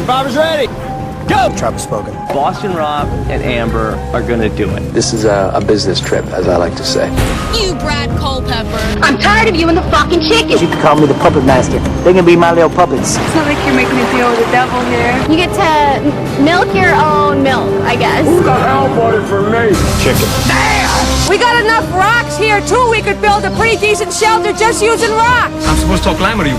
Survivor's ready. Go! Travis spoken. Boston Rob and Amber are gonna do it. This is a business trip, as I like to say. You, Brad Culpepper. I'm tired of you and the fucking chicken. You can call me the puppet master. They can be my little puppets. It's not like you're making a deal with the devil here. You get to milk your own milk, I guess. Who the hell voted for me? Chicken. We got enough rocks here, too. We could build a pretty decent shelter just using rocks. I'm supposed to talk Lime to you.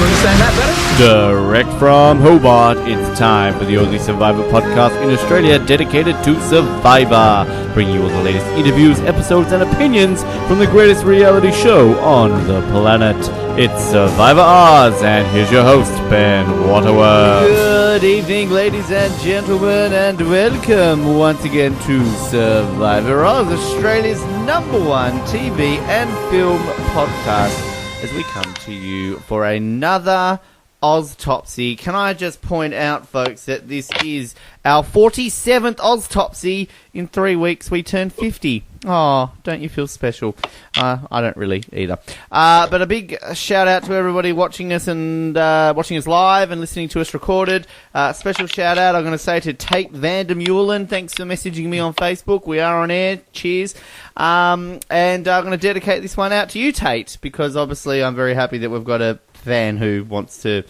You understand that better? Direct from Hobart, it's time for the only Survivor podcast in Australia dedicated to Survivor, bringing you all the latest interviews, episodes, and opinions from the greatest reality show on the planet. It's Survivor Oz, and here's your host, Ben Waterworth. Good evening, ladies and gentlemen, and welcome once again to Survivor Oz, Australia's #1 TV and film podcast, as we come to you for another Oztopsy. Can I just point out, folks, that this is our 47th Oztopsy. In 3 weeks, we turn 50. Oh, don't you feel special? I don't really either. But a big shout out to everybody watching us and watching us live and listening to us recorded. Special shout out, I'm going to say, to Tate Vandermeulen. Thanks for messaging me on Facebook. We are on air. Cheers. And I'm going to dedicate this one out to you, Tate, because obviously I'm very happy that we've got a fan who wants to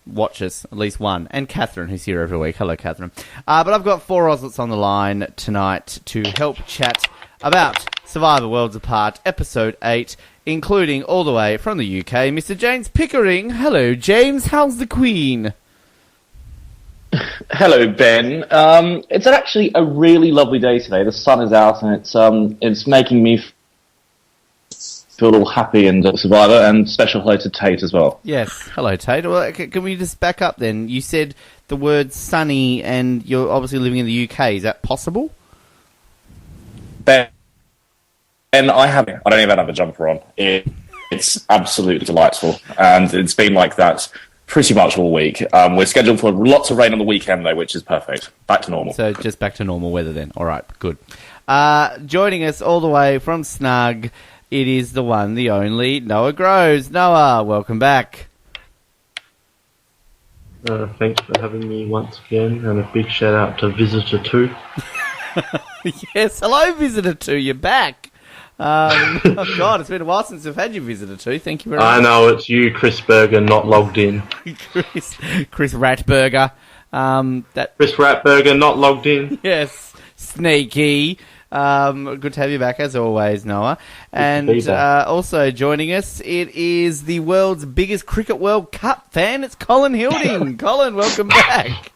watch us, at least one, and Catherine, who's here every week. Hello, Catherine. But I've got 4 Ozlets on the line tonight to help chat about Survivor Worlds Apart, Episode 8, including all the way from the UK, Mr. James Pickering. Hello, James. How's the Queen? Hello, Ben. It's actually a really lovely day today. The sun is out, and it's making me feel all happy and Survivor, and special hello to Tate as well. Yes, hello, Tate. Well, can we just back up then? You said the word sunny, and you're obviously living in the UK. Is that possible? Ben, I don't even have a jumper on. It's absolutely delightful, and it's been like that pretty much all week. We're scheduled for lots of rain on the weekend, though, which is perfect. Back to normal. So just back to normal weather then. All right, good. Joining us all the way from Snug, it is the one, the only, Noah Groves. Noah, welcome back. Thanks for having me once again, and a big shout out to Visitor 2. Yes, hello, Visitor 2, you're back. Oh God, it's been a while since I've had you, Visitor 2. Thank you very much. I know, it's you, Chris Berger, not logged in. Chris Ratberger. Chris Ratberger, not logged in. Yes, sneaky. Good to have you back, as always, Noah. And also joining us, it is the world's biggest Cricket World Cup fan. It's Colin Hilding. Colin, welcome back.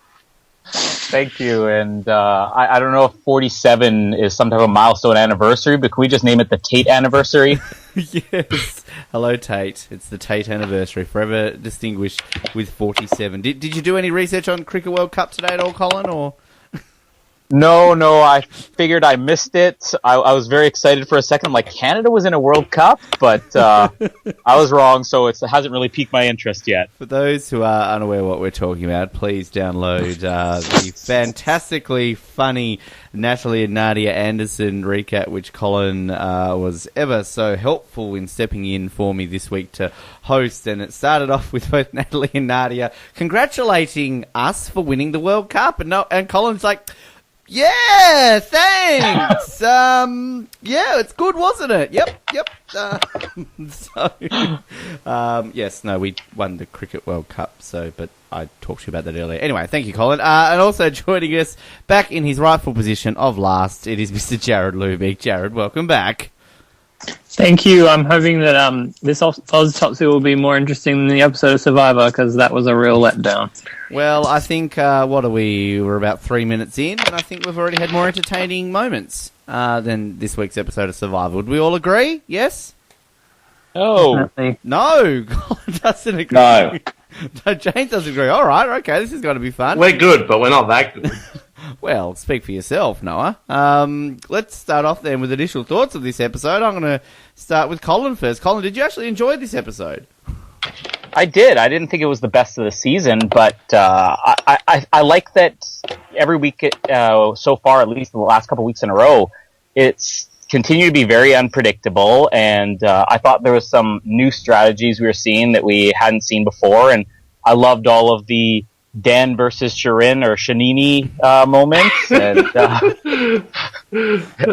Thank you. And I don't know if 47 is some type of milestone anniversary, but can we just name it the Tate anniversary? Yes. Hello, Tate. It's the Tate anniversary, forever distinguished with 47. Did you do any research on Cricket World Cup today at all, Colin, or...? No, I figured I missed it. I was very excited for a second. I'm like, Canada was in a World Cup, but I was wrong, so it hasn't really piqued my interest yet. For those who are unaware what we're talking about, please download the fantastically funny Natalie and Nadia Anderson recap, which Colin was ever so helpful in stepping in for me this week to host. And it started off with both Natalie and Nadia congratulating us for winning the World Cup. And Colin's like... Yeah, thanks. Yeah, it's good, wasn't it? Yep. Yes, no, we won the Cricket World Cup, but I talked to you about that earlier. Anyway, thank you, Colin. And also joining us back in his rightful position of last, it is Mr. Jared Lubick. Jared, welcome back. Thank you. I'm hoping that this Oztopsy will be more interesting than the episode of Survivor, because that was a real letdown. Well, I think, what are we? We're about 3 minutes in, and I think we've already had more entertaining moments than this week's episode of Survivor. Would we all agree? Yes? No. No, Colin doesn't agree. No, James doesn't agree. All right, okay, this is going to be fun. We're good, but we're not that good. Well, speak for yourself, Noah. Let's start off then with initial thoughts of this episode. I'm going to start with Colin first. Colin, did you actually enjoy this episode? I did. I didn't think it was the best of the season, but I like that every week so far, at least the last couple weeks in a row, it's continue to be very unpredictable, and I thought there was some new strategies we were seeing that we hadn't seen before, and I loved all of the Dan versus Shirin or Shanini moments, and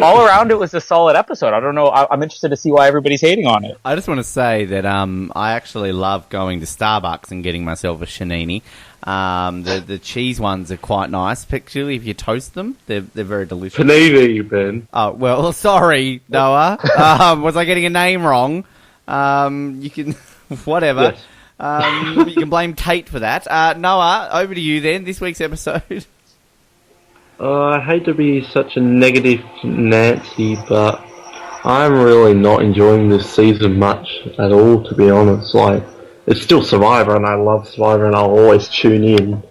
all around it was a solid episode. I don't know, I'm interested to see why everybody's hating on it. I just want to say that I actually love going to Starbucks and getting myself a Shanini. The cheese ones are quite nice, particularly if you toast them. They're very delicious. Panini, Ben. Oh, well, sorry, Noah. Was I getting a name wrong? You can... whatever. Yes. You can blame Kate for that. Noah, over to you then, this week's episode. I hate to be such a negative Nancy, but I'm really not enjoying this season much at all, to be honest. Like, it's still Survivor, and I love Survivor, and I'll always tune in.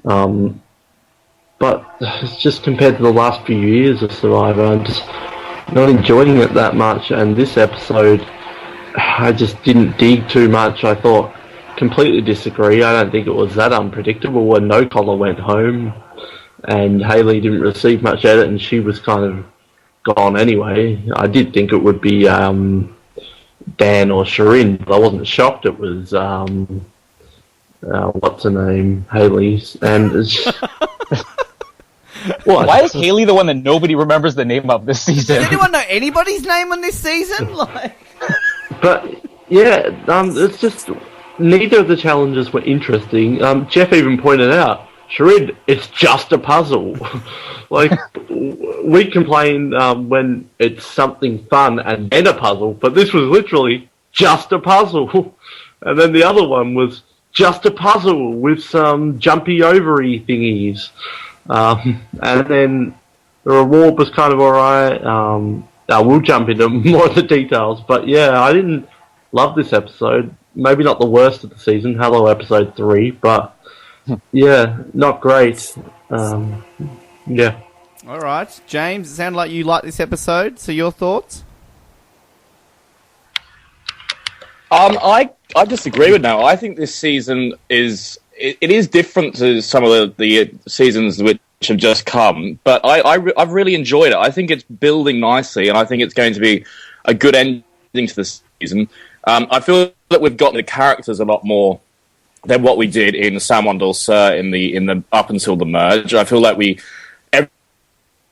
But it's just compared to the last few years of Survivor, I'm just not enjoying it that much, and this episode, I just didn't dig too much. I thought, completely disagree. I don't think it was that unpredictable when No Collar went home and Hayley didn't receive much edit and she was kind of gone anyway. I did think it would be Dan or Shirin, but I wasn't shocked it was what's her name, Hayley's. And it's just... Why is Hayley the one that nobody remembers the name of this season? Does anyone know anybody's name on this season? But yeah, it's just neither of the challenges were interesting. Jeff even pointed out, Shirin, it's just a puzzle. Like, we complain when it's something fun and then a puzzle, but this was literally just a puzzle. And then the other one was just a puzzle with some jumpy ovary thingies. And then the reward was kind of alright. We'll jump into more of the details, but yeah, I didn't love this episode. Maybe not the worst of the season. Hello, episode 3, but yeah, not great. Yeah. All right, James. It sounded like you liked this episode. So your thoughts? I disagree with Noah. I think this season is different to some of the seasons which have just come, but I've really enjoyed it. I think it's building nicely, and I think it's going to be a good ending to the season. I feel that we've got the characters a lot more than what we did in San Juan del Sur in the up until the merge. I feel like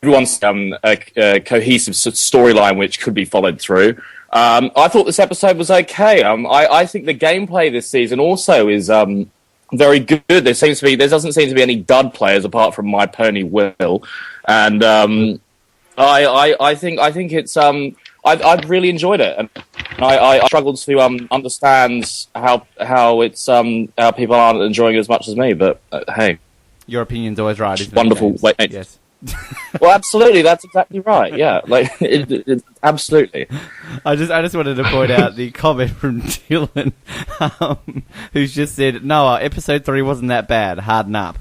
everyone's a cohesive storyline which could be followed through. I thought this episode was okay. I think the gameplay this season also is very good. There doesn't seem to be any dud players apart from my pony Will, and I think it's I've really enjoyed it, and I struggled to understand how it's how people aren't enjoying it as much as me. But hey, your opinion's always right. Isn't wonderful. It, James? Yes. Well, absolutely. That's exactly right. Yeah, like absolutely. I just wanted to point out the comment from Dylan, who's just said, "Noah, episode 3 wasn't that bad. Harden up."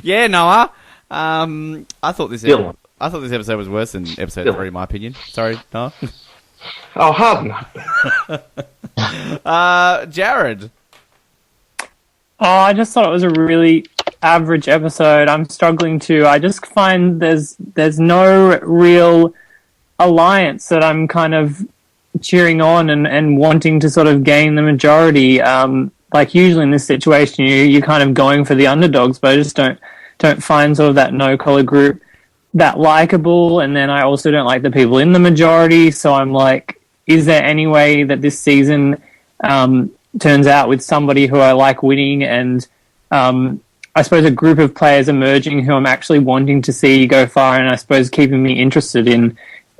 Yeah, Noah. I thought this episode was worse than episode 3, in my opinion. Sorry, Noah. Oh, harden up. Jared. Oh, I just thought it was a really average episode. I just find there's no real alliance that I'm kind of cheering on and wanting to sort of gain the majority. Like usually in this situation, you're kind of going for the underdogs, but I just don't find sort of that no-collar group that likable. And then I also don't like the people in the majority. So I'm like, is there any way that this season turns out with somebody who I like winning and I suppose a group of players emerging who I'm actually wanting to see go far and I suppose keeping me interested in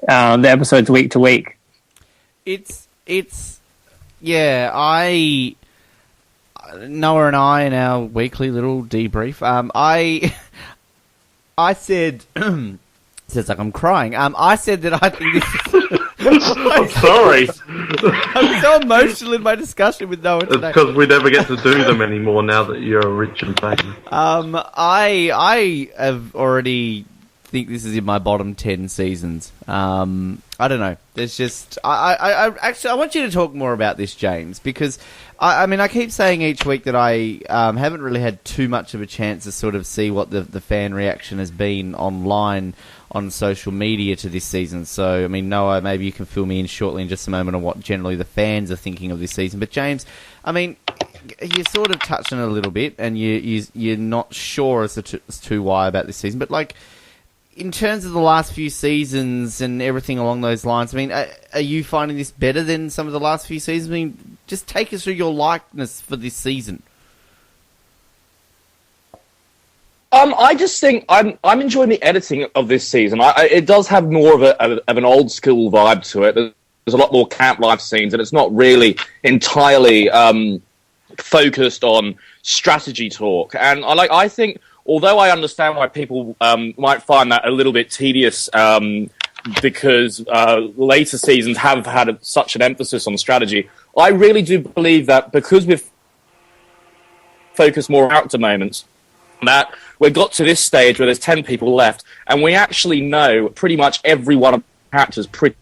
the episodes week to week? Noah and I in our weekly little debrief, I said, sounds like I'm crying. I said that I think this I'm sorry. I'm so emotional in my discussion with Noah today. It's because we never get to do them anymore now that you're rich and famous. I have already think this is in my bottom 10 seasons. I don't know. There's just... I actually, I want you to talk more about this, James, because, I mean, I keep saying each week that I haven't really had too much of a chance to sort of see what the fan reaction has been online on social media to this season. So, I mean, Noah, maybe you can fill me in shortly in just a moment on what generally the fans are thinking of this season. But, James, I mean, you sort of touched on it a little bit, and you're not sure as to why about this season. But, like, in terms of the last few seasons and everything along those lines, I mean, are you finding this better than some of the last few seasons? I mean, just take us through your likeness for this season. I just think I'm enjoying the editing of this season. It does have more of an old school vibe to it. There's a lot more camp life scenes, and it's not really entirely focused on strategy talk. And I think, although I understand why people might find that a little bit tedious, because later seasons have had such an emphasis on strategy, I really do believe that because we've focused more on character moments, that we've got to this stage where there's 10 people left, and we actually know pretty much every one of the characters pretty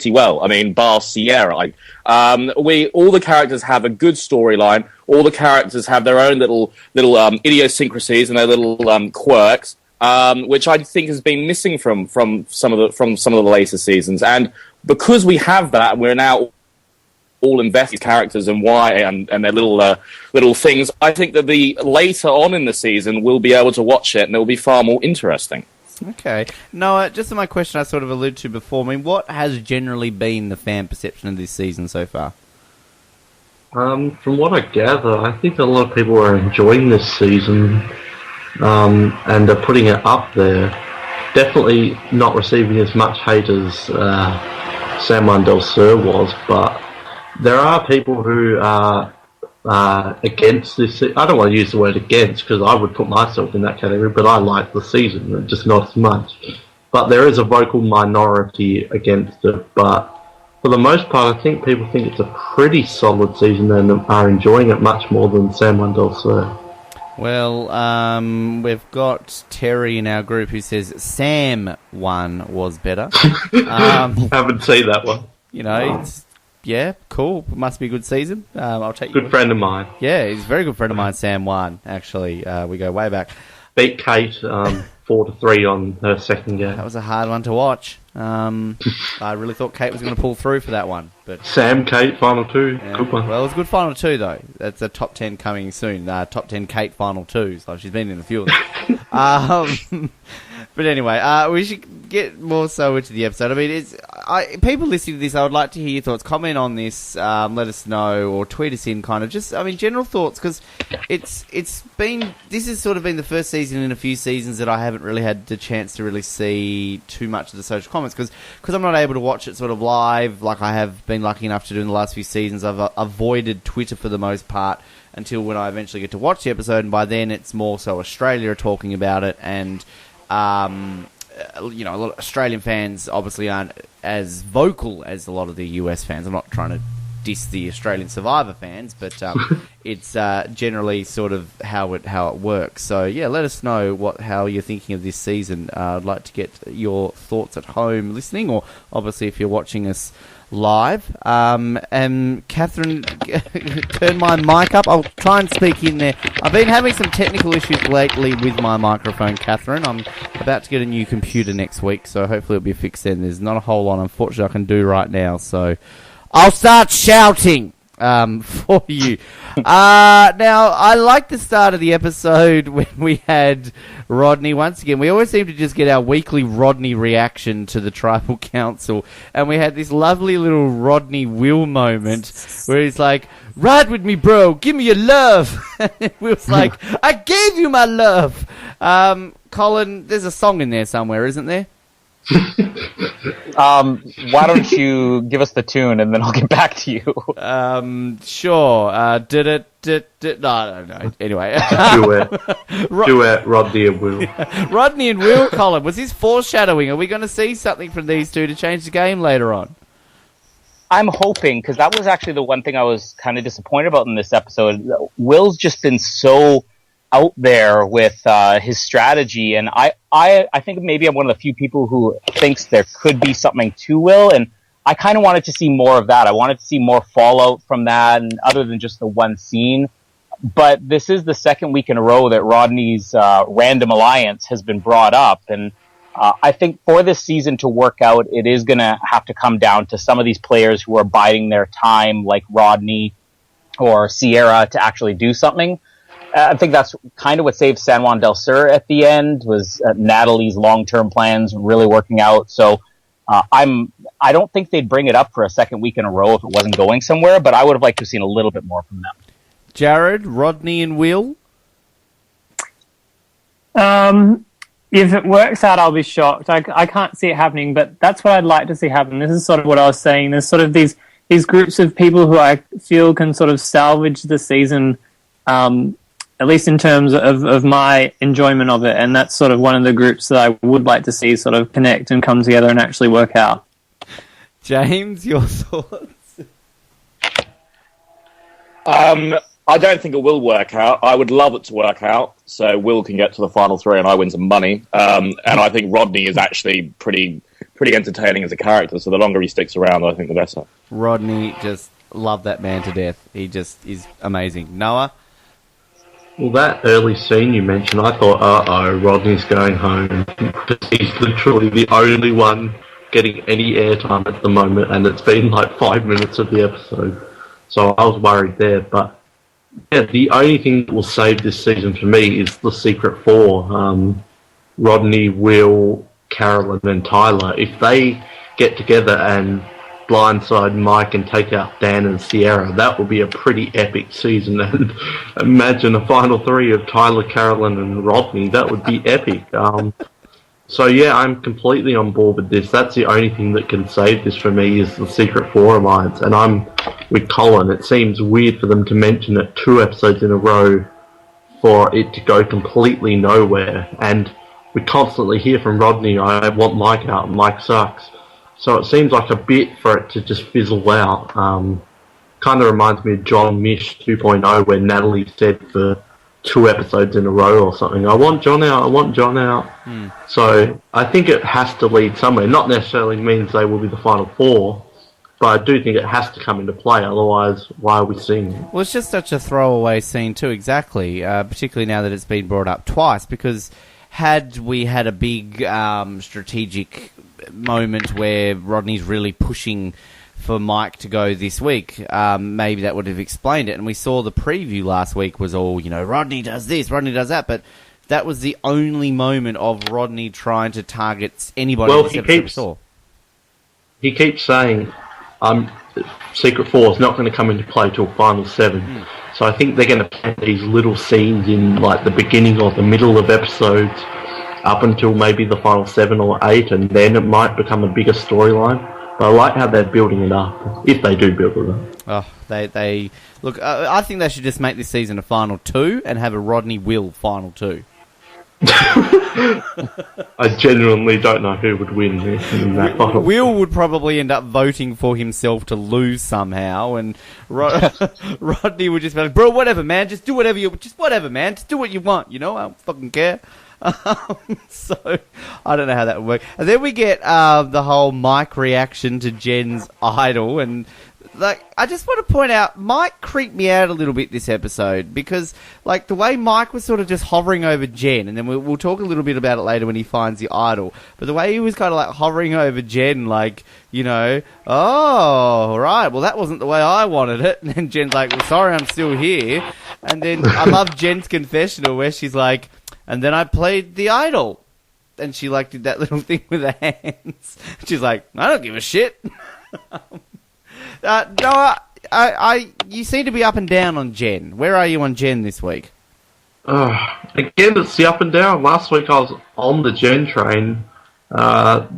well. I mean, bar Sierra. All the characters have a good storyline. All the characters have their own little idiosyncrasies and their little quirks, which I think has been missing from some of the later seasons. And because we have that, we're now all invested in characters and why and their little things. I think that the later on in the season we'll be able to watch it and it will be far more interesting. Okay. Noah, just my question I sort of alluded to before. I mean, what has generally been the fan perception of this season so far? From what I gather, I think a lot of people are enjoying this season, and are putting it up there. Definitely not receiving as much hate as San Juan del Sur was, but there are people who are against this. I don't want to use the word against because I would put myself in that category, but I like the season, just not as much. But there is a vocal minority against it. But for the most part, I think people think it's a pretty solid season and are enjoying it much more than San Juan del Sur. Well, we've got Terry in our group who says Sam one was better. Haven't seen that one. You know, it's... Yeah, cool. Must be a good season. I'll take good friend of mine. Yeah, he's a very good friend of mine, Sam Wan, actually. We go way back. Beat Kate 4-3 on her second game. That was a hard one to watch. I really thought Kate was going to pull through for that one. But Sam, Kate, final two. Yeah. Good one. Well, it was a good final two, though. That's a top 10 coming soon. Top 10 Kate final twos. Like, she's been in a few of them. But anyway, we should get more so into the episode. I mean, people listening to this, I would like to hear your thoughts. Comment on this, let us know, or tweet us in kind of just, I mean, general thoughts, because this has sort of been the first season in a few seasons that I haven't really had the chance to really see too much of the social comments, because I'm not able to watch it sort of live like I have been lucky enough to do in the last few seasons. I've avoided Twitter for the most part until when I eventually get to watch the episode, and by then it's more so Australia are talking about it, and you know, a lot of Australian fans obviously aren't as vocal as a lot of the US fans. I'm not trying to diss the Australian Survivor fans, but it's generally sort of how it works. So yeah, let us know how you're thinking of this season. I'd like to get your thoughts at home listening, or obviously if you're watching us live. And Catherine, turn my mic up. I'll try and speak in there. I've been having some technical issues lately with my microphone, Catherine. I'm about to get a new computer next week, so hopefully it'll be fixed then. There's not a whole lot, unfortunately, I can do right now, so I'll start shouting for you. Now, I like the start of the episode when we had Rodney. Once again, we always seem to just get our weekly Rodney reaction to the Tribal Council, and we had this lovely little Rodney Will moment where he's like, "Ride with me, bro, give me your love." And Will's like, "I gave you my love." Colin, there's a song in there somewhere, isn't there? Why don't you give us the tune and then I'll get back to you? Sure. No, I don't know. Anyway. Duet, Rodney and Will. Rodney and Will, Colin, was this foreshadowing? Are we going to see something from these two to change the game later on? I'm hoping, because that was actually the one thing I was kind of disappointed about in this episode. Will's just been so out there with his strategy, and I think maybe I'm one of the few people who thinks there could be something to Will, and I kind of wanted to see more of that. I wanted to see more fallout from that, and other than just the one scene. But this is the second week in a row that Rodney's random alliance has been brought up, and I think for this season to work out, it is going to have to come down to some of these players who are biding their time, like Rodney or Sierra, to actually do something. I think that's kind of what saved San Juan del Sur at the end, was Natalie's long-term plans really working out. So I don't think they'd bring it up for a second week in a row if it wasn't going somewhere, but I would have liked to have seen a little bit more from them. Jared, Rodney, and Will? If it works out, I'll be shocked. I can't see it happening, but that's what I'd like to see happen. This is sort of what I was saying. There's sort of these groups of people who I feel can sort of salvage the season, at least in terms of my enjoyment of it, and that's sort of one of the groups that I would like to see sort of connect and come together and actually work out. James, your thoughts? I don't think it will work out. I would love it to work out, so Will can get to the final three and I win some money. And I think Rodney is actually pretty entertaining as a character, so the longer he sticks around, I think the better. Rodney, just love that man to death. He just is amazing. Noah? Well, that early scene you mentioned, I thought, Rodney's going home. He's literally the only one getting any airtime at the moment, and it's been like 5 minutes of the episode. So I was worried there, but yeah, the only thing that will save this season for me is the Secret Four. Rodney, Will, Carolyn and Tyler. If they get together and blindside Mike and take out Dan and Sierra, that would be a pretty epic season. And imagine a final three of Tyler, Carolyn and Rodney. That would be epic. So yeah, I'm completely on board with this. That's the only thing that can save this for me is the Secret Four alliance. And I'm with Colin. It seems weird for them to mention it 2 episodes in a row for it to go completely nowhere. And we constantly hear from Rodney, I want Mike out, Mike sucks. So it seems like a bit for it to just fizzle out. Kind of reminds me of John Mish 2.0 where Natalie said for 2 episodes in a row or something, I want John out, I want John out. So I think it has to lead somewhere. Not necessarily means they will be the final 4, but I do think it has to come into play, otherwise why are we seeing it? Well, it's just such a throwaway scene too, exactly, particularly now that it's been brought up twice, because had we had a big strategic moment where Rodney's really pushing for Mike to go this week, maybe that would have explained it. And we saw the preview last week was all, Rodney does this, Rodney does that, but that was the only moment of Rodney trying to target anybody this episode before. He keeps saying, Secret Four is not going to come into play till Final 7. So I think they're going to plant these little scenes in like the beginning or the middle of episodes up until maybe the Final 7 or 8, and then it might become a bigger storyline. But I like how they're building it up, if they do build it up. Oh, they look. I think they should just make this season a Final 2 and have a Rodney Will Final 2. I genuinely don't know who would win in that final. Will would probably end up voting for himself to lose somehow, and Rodney would just be like, "Bro, whatever, man. Just do whatever whatever, man. Just do what you want. I don't fucking care." So I don't know how that would work. And then we get the whole Mike reaction to Jen's idol, and I just want to point out, Mike creeped me out a little bit this episode, because the way Mike was sort of just hovering over Jen, and then we'll talk a little bit about it later when he finds the idol, but the way he was kind of hovering over Jen, oh, right, well that wasn't the way I wanted it, and then Jen's like, well, sorry, I'm still here. And then I love Jen's confessional where she's like, and then I played the idol, and she did that little thing with her hands. She's like, I don't give a shit. Noah, you seem to be up and down on Jen. Where are you on Jen this week? Again, it's the up and down. Last week I was on the Jen train.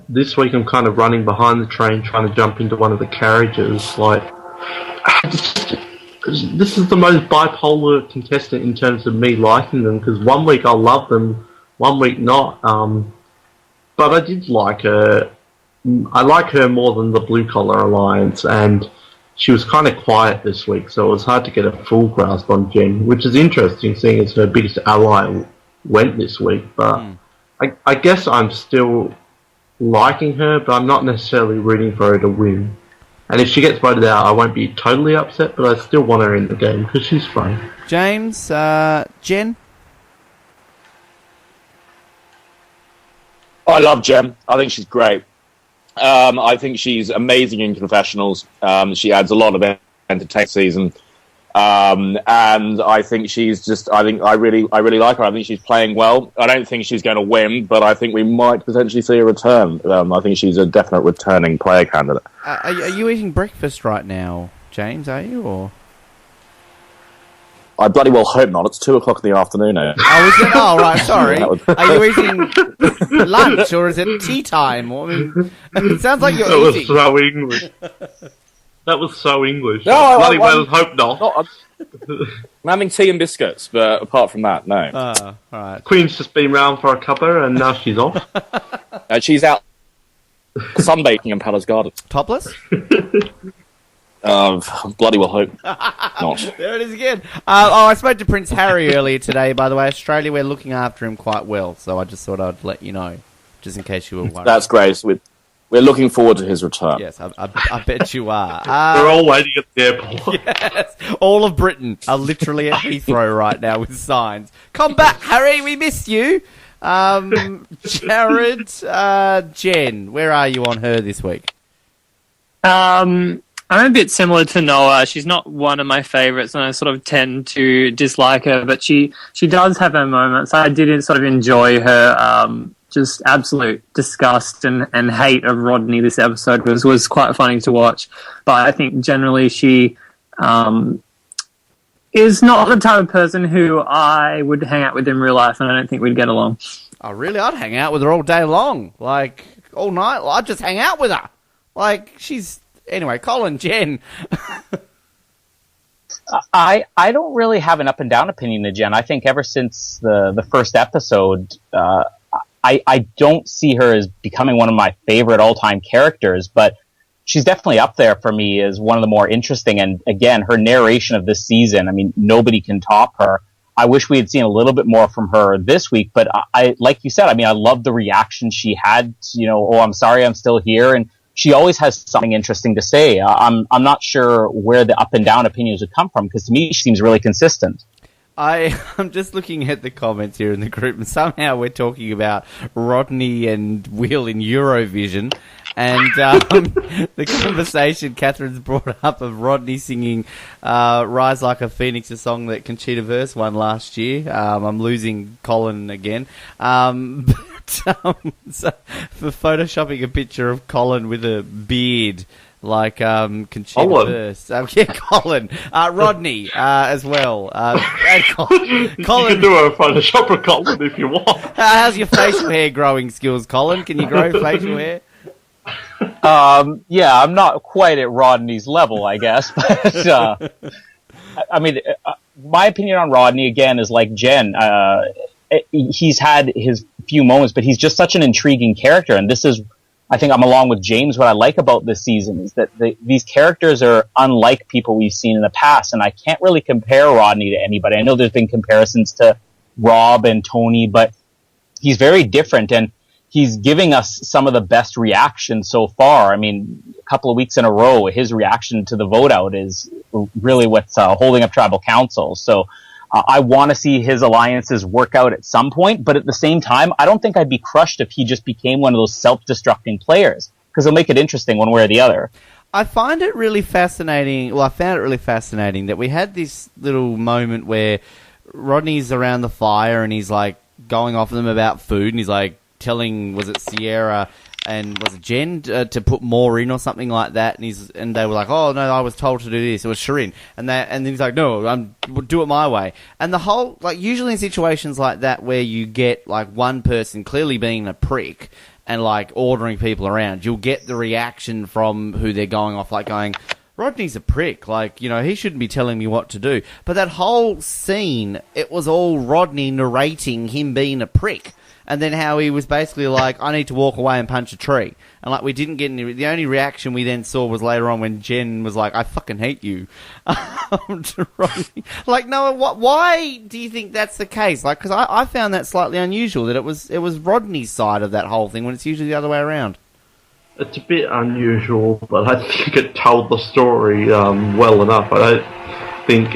This week I'm kind of running behind the train, trying to jump into one of the carriages. This is the most bipolar contestant in terms of me liking them, because one week I love them, one week not. But I did like her. I like her more than the Blue Collar Alliance, and she was kind of quiet this week, so it was hard to get a full grasp on Jen, which is interesting, seeing as her biggest ally went this week. But I guess I'm still liking her, but I'm not necessarily rooting for her to win. And if she gets voted out, I won't be totally upset, but I still want her in the game because she's fun. James, Jen? I love Jem. I think she's great. I think she's amazing in confessionals. She adds a lot of entertainment season. And I think she's just, I really like her. I think she's playing well. I don't think she's going to win, but I think we might potentially see a return. I think she's a definite returning player candidate. Are you eating breakfast right now, James, are you? Or I bloody well hope not. It's 2:00 in the afternoon now. Oh, is it? Oh, right, sorry. Are you eating lunch or is it tea time? I mean, it sounds like you're eating. That was so English. That was so English. No, bloody well hope not. I'm having tea and biscuits, but apart from that, no. All right. Queen's just been round for a cuppa and now she's off. She's out sunbaking in Palace Gardens. Topless? Bloody well hope not. There it is again. I spoke to Prince Harry earlier today, by the way. Australia, we're looking after him quite well, so I just thought I'd let you know, just in case you were worried. That's great. We're looking forward to his return. Yes, I bet you are. We're all waiting at the airport. Yes, all of Britain are literally at Heathrow right now with signs. Come back, Harry, we missed you. Jared, Jen, where are you on her this week? I'm a bit similar to Noah. She's not one of my favourites, and I sort of tend to dislike her, but she does have her moments. I did sort of enjoy her just absolute disgust and hate of Rodney this episode was quite funny to watch. But I think generally she is not the type of person who I would hang out with in real life, and I don't think we'd get along. Oh, really? I'd hang out with her all day long. Like, all night. I'd just hang out with her. Like, she's... Anyway, Colin, Jen. I don't really have an up and down opinion of Jen. I think ever since the first episode, I don't see her as becoming one of my favorite all-time characters, but she's definitely up there for me as one of the more interesting. And again, her narration of this season, I mean, nobody can top her. I wish we had seen a little bit more from her this week, but I like you said, I mean, I love the reaction she had, oh, I'm sorry, I'm still here. And she always has something interesting to say. I'm not sure where the up and down opinions would come from, because to me she seems really consistent. I'm just looking at the comments here in the group, and somehow we're talking about Rodney and Will in Eurovision, and the conversation Catherine's brought up of Rodney singing Rise Like a Phoenix, a song that Conchita Wurst won last year. I'm losing Colin again. So, for photoshopping a picture of Colin with a beard like Conchita Wurst. Colin. Rodney as well. And Colin. You can do a Photoshop of Colin if you want. How's your facial hair growing skills, Colin? Can you grow facial hair? Yeah, I'm not quite at Rodney's level, I guess. But, I mean, my opinion on Rodney, again, is like Jen. He's had his few moments, but he's just such an intriguing character. And this is, I think I'm along with James, what I like about this season is that these characters are unlike people we've seen in the past. And I can't really compare Rodney to anybody. I know there's been comparisons to Rob and Tony, but he's very different. And he's giving us some of the best reactions so far. I mean, a couple of weeks in a row, his reaction to the vote out is really what's holding up tribal council. So I want to see his alliances work out at some point, but at the same time, I don't think I'd be crushed if he just became one of those self-destructing players, because it'll make it interesting one way or the other. I find it really fascinating. Well, I found it really fascinating that we had this little moment where Rodney's around the fire and he's like going off them about food, and he's like telling, was it Sierra and was it Jen to put more in or something like that, and they were like, oh no, I was told to do this. It was Shirin, and then he's like, no, do it my way. And the whole, like, usually in situations like that where you get like one person clearly being a prick and like ordering people around, you'll get the reaction from who they're going off, like going, Rodney's a prick, like, he shouldn't be telling me what to do. But that whole scene, it was all Rodney narrating him being a prick. and then how he was basically like, I need to walk away and punch a tree. And like we didn't get any. The only reaction we then saw was later on when Jen was like, "I fucking hate you," to Rodney. Like, no, why do you think that's the case? Like, because I found that slightly unusual that it was Rodney's side of that whole thing when it's usually the other way around. It's a bit unusual, but I think it told the story well enough. I don't think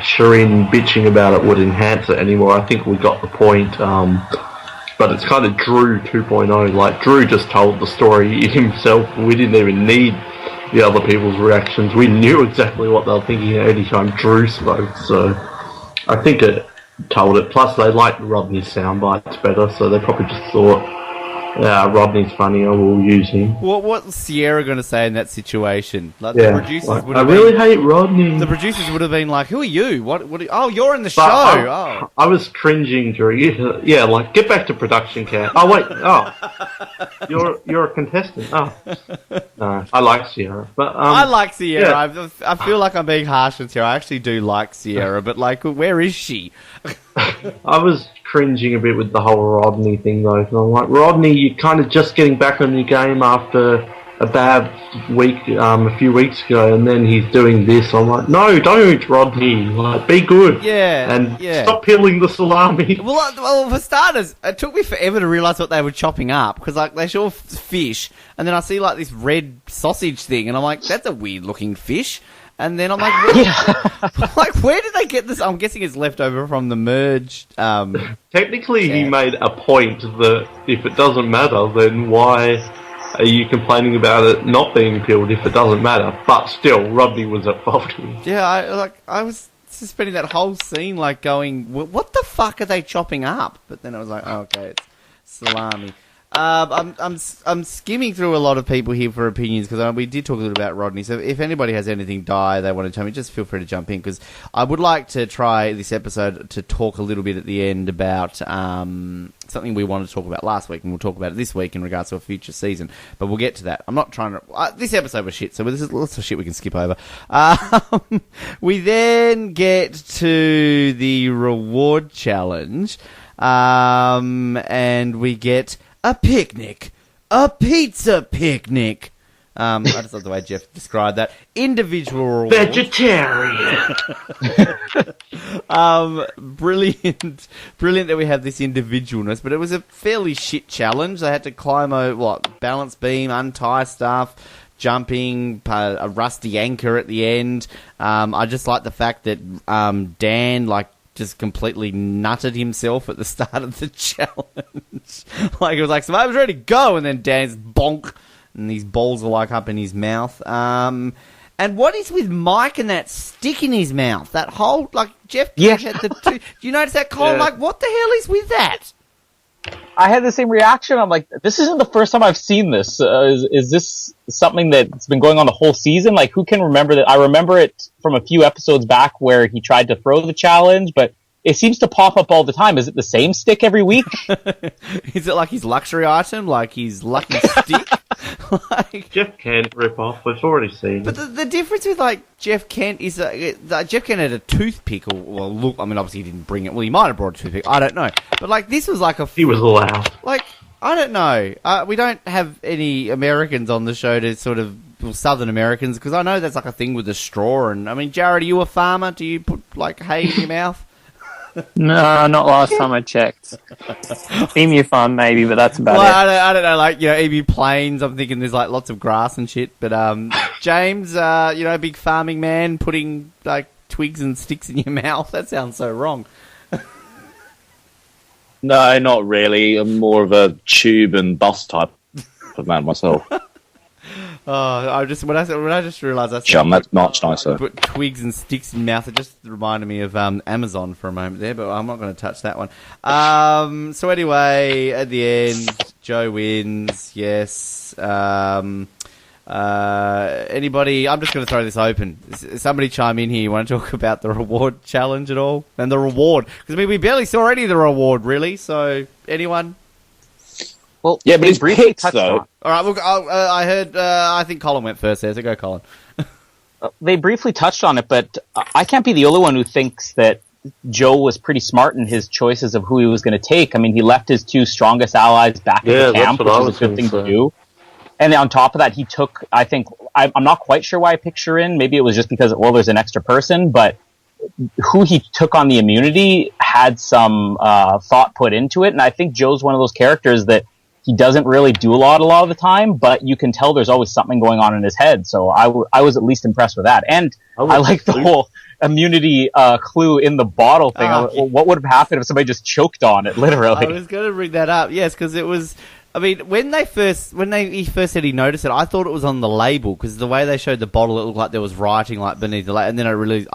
Shireen bitching about it would enhance it anymore. I think we got the point. But it's kind of Drew 2.0. Like, Drew just told the story himself. We didn't even need the other people's reactions. We knew exactly what they were thinking any time Drew spoke. So I think it told it. Plus, they liked Rodney's sound bites better, so they probably just thought, Rodney's funnier, we'll use him. What's Sierra going to say in that situation? Like, yeah, the producers would I have really hate Rodney. The producers would have been like, "Who are you? What? Oh, you're in the show." I was cringing during. Yeah, like, get back to production camp. Oh wait, you're a contestant. Oh, no, I like Sierra, but I like Sierra. Yeah. I feel like I'm being harsh with Sierra. I actually do like Sierra, but like, where is she? I was cringing a bit with the whole Rodney thing, though. And I'm like, Rodney, you're kind of just getting back on your game after a bad week a few weeks ago, and then he's doing this. I'm like, no, don't, Rodney. Like, be good. Yeah. And stop peeling the salami. Well, for starters, it took me forever to realise what they were chopping up, because like they show fish, and then I see like this red sausage thing, and I'm like, that's a weird looking fish. And then I'm like, where did they get this? I'm guessing it's left over from the merged. Technically, he made a point that if it doesn't matter, then why are you complaining about it not being peeled if it doesn't matter? But still, Rodney was at fault. Yeah, I was spending that whole scene like going, what the fuck are they chopping up? But then I was like, oh, okay, it's salami. I'm skimming through a lot of people here for opinions because we did talk a little about Rodney. So if anybody has anything they want to tell me, just feel free to jump in, because I would like to try this episode to talk a little bit at the end about something we wanted to talk about last week, and we'll talk about it this week in regards to a future season. But we'll get to that. I'm not trying to. This episode was shit, so this is lots of shit we can skip over. We then get to the reward challenge, and we get a picnic. A pizza picnic. I just love the way Jeff described that. Individual rewards. Vegetarian. Brilliant that we have this individualness, but it was a fairly shit challenge. They had to climb a balance beam, untie stuff, jumping, a rusty anchor at the end. I just like the fact that Dan just completely nutted himself at the start of the challenge. Like, it was like, Survivor's ready, go! And then Dan's bonk, and these balls are up in his mouth. And what is with Mike and that stick in his mouth? That whole, Jeff had the two. Do you notice that, Colin? Yeah. What the hell is with that? I had the same reaction. I'm like, this isn't the first time I've seen this. Is this something that's been going on the whole season? Like, who can remember that? I remember it from a few episodes back where he tried to throw the challenge, but it seems to pop up all the time. Is it the same stick every week? Is it like his luxury item? Like his lucky stick? Jeff Kent rip off. We've already seen. But the difference with Jeff Kent is Jeff Kent had a toothpick. Look, I mean, obviously he didn't bring it. Well, he might have brought a toothpick. I don't know. But this was he was allowed. I don't know. We don't have any Americans on the show to sort of Southern Americans, because I know that's a thing with the straw. And I mean, Jared, are you a farmer? Do you put hay in your mouth? No, not last time I checked. Emu farm maybe, but that's about it. I don't know, Emu Plains, I'm thinking there's lots of grass and shit, but James, big farming man, putting twigs and sticks in your mouth, that sounds so wrong. No, not really. I'm more of a tube and bus type of man myself. When I just realised that's that's much nicer. Put twigs and sticks in mouth. It just reminded me of Amazon for a moment there, but I'm not going to touch that one. So anyway, at the end, Joe wins. Yes. Anybody? I'm just going to throw this open. Somebody chime in here. You want to talk about the reward challenge at all? And the reward, because we barely saw any of the reward really. So anyone? Well, yeah, but it's briefly touched though. All right, look, I heard. I think Colin went first there, so go, Colin. They briefly touched on it, but I can't be the only one who thinks that Joe was pretty smart in his choices of who he was going to take. I mean, he left his 2 strongest allies back at the camp, which was a good thing to do. And on top of that, he took, I think, I'm not quite sure why I picked Shirin. Maybe it was just because, well, there's an extra person, but who he took on the immunity had some thought put into it. And I think Joe's one of those characters that he doesn't really do a lot of the time, but you can tell there's always something going on in his head. So I was at least impressed with that. And I like the whole immunity clue in the bottle thing. What would have happened if somebody just choked on it, literally? I was going to bring that up, yes, because it was... I mean, when he first said he noticed it, I thought it was on the label, because the way they showed the bottle, it looked like there was writing like beneath the label, and then I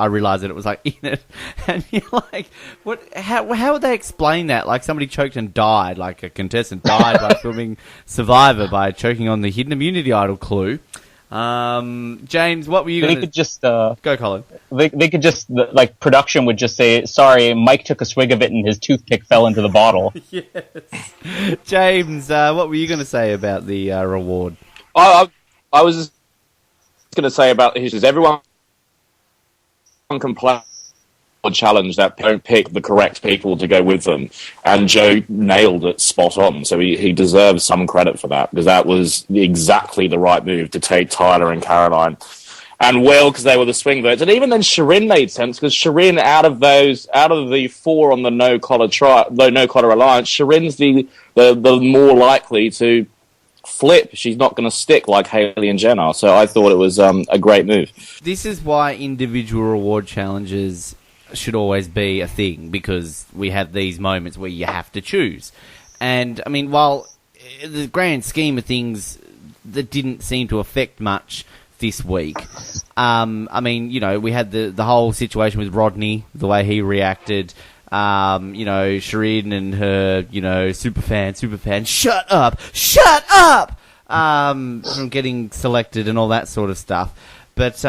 realised that it was like in it, and you're like, what? How would they explain that? Like somebody choked and died, like a contestant died by filming Survivor by choking on the hidden immunity idol clue. James, what were you? They could just go, Colin. They could just like production would just say, "Sorry, Mike took a swig of it and his toothpick fell into the bottle." Yes, James, what were you going to say about the reward? I was just going to say about his. Everyone can play a challenge that don't pick the correct people to go with them, and Joe nailed it spot on. So he deserves some credit for that, because that was exactly the right move to take Tyler and Caroline and Will, because they were the swing votes. And even then Shirin made sense, because Shirin, out of the 4 on the no collar alliance, Shirin's the more likely to flip. She's not going to stick like Haley and Jen are. So I thought it was a great move. This is why individual reward challenges should always be a thing, because we have these moments where you have to choose. And, I mean, while in the grand scheme of things, that didn't seem to affect much this week. I mean, you know, we had the whole situation with Rodney, the way he reacted. You know, Shirin and her, you know, superfan, shut up! From getting selected and all that sort of stuff. But,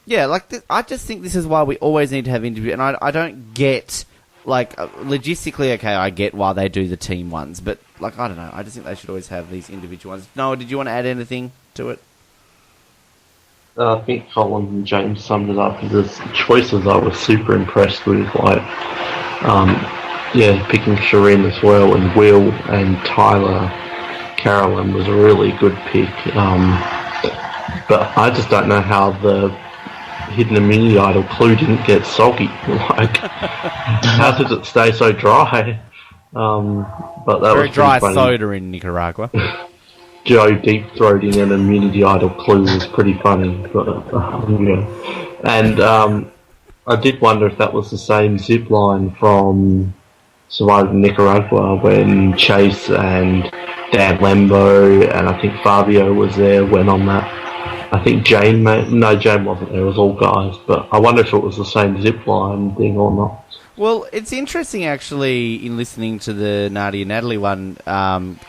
yeah, like, I just think this is why we always need to have interviews. And I don't get, like, logistically, okay, I get why they do the team ones. But, like, I don't know. I just think they should always have these individual ones. Noah, did you want to add anything to it? I think Colin and James summed it up. The choices I was super impressed with, like, picking Shirin as well, and Will and Tyler Carolyn was a really good pick. But I just don't know how the hidden immunity idol clue didn't get soggy. Like, how did it stay so dry? But that very was dry funny. soda in Nicaragua. Joe deep-throating an immunity idol clue was pretty funny. But, yeah. And I did wonder if that was the same zip line from Survivor Nicaragua, when Chase and Dan Lembo and I think Fabio was there, went on that. I think Jane Jane wasn't there, it was all guys. But I wonder if it was the same zip line thing or not. Well, it's interesting, actually, in listening to the Nadia Natalie one,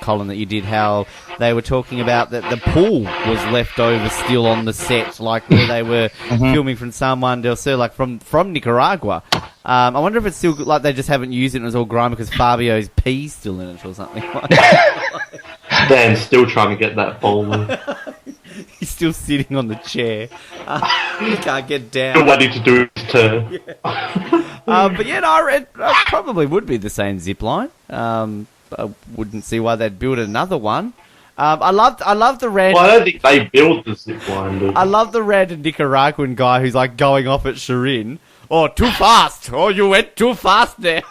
Colin, that you did, how they were talking about that the pool was left over still on the set, like where they were filming from San Juan del Sur, like from Nicaragua. I wonder if it's still, like, they just haven't used it and it's all grimy because Fabio's pee's still in it or something like that. Dan's still trying to get that ball. He's still sitting on the chair. He can't get down. Still waiting to do his turn. Yeah. But yeah, no, it probably would be the same zip line. I wouldn't see why they'd build another one. I love the random. Well, I don't think they build the zip line, dude. I love the random Nicaraguan guy who's like going off at Shirin. Oh, too fast! Oh, you went too fast there.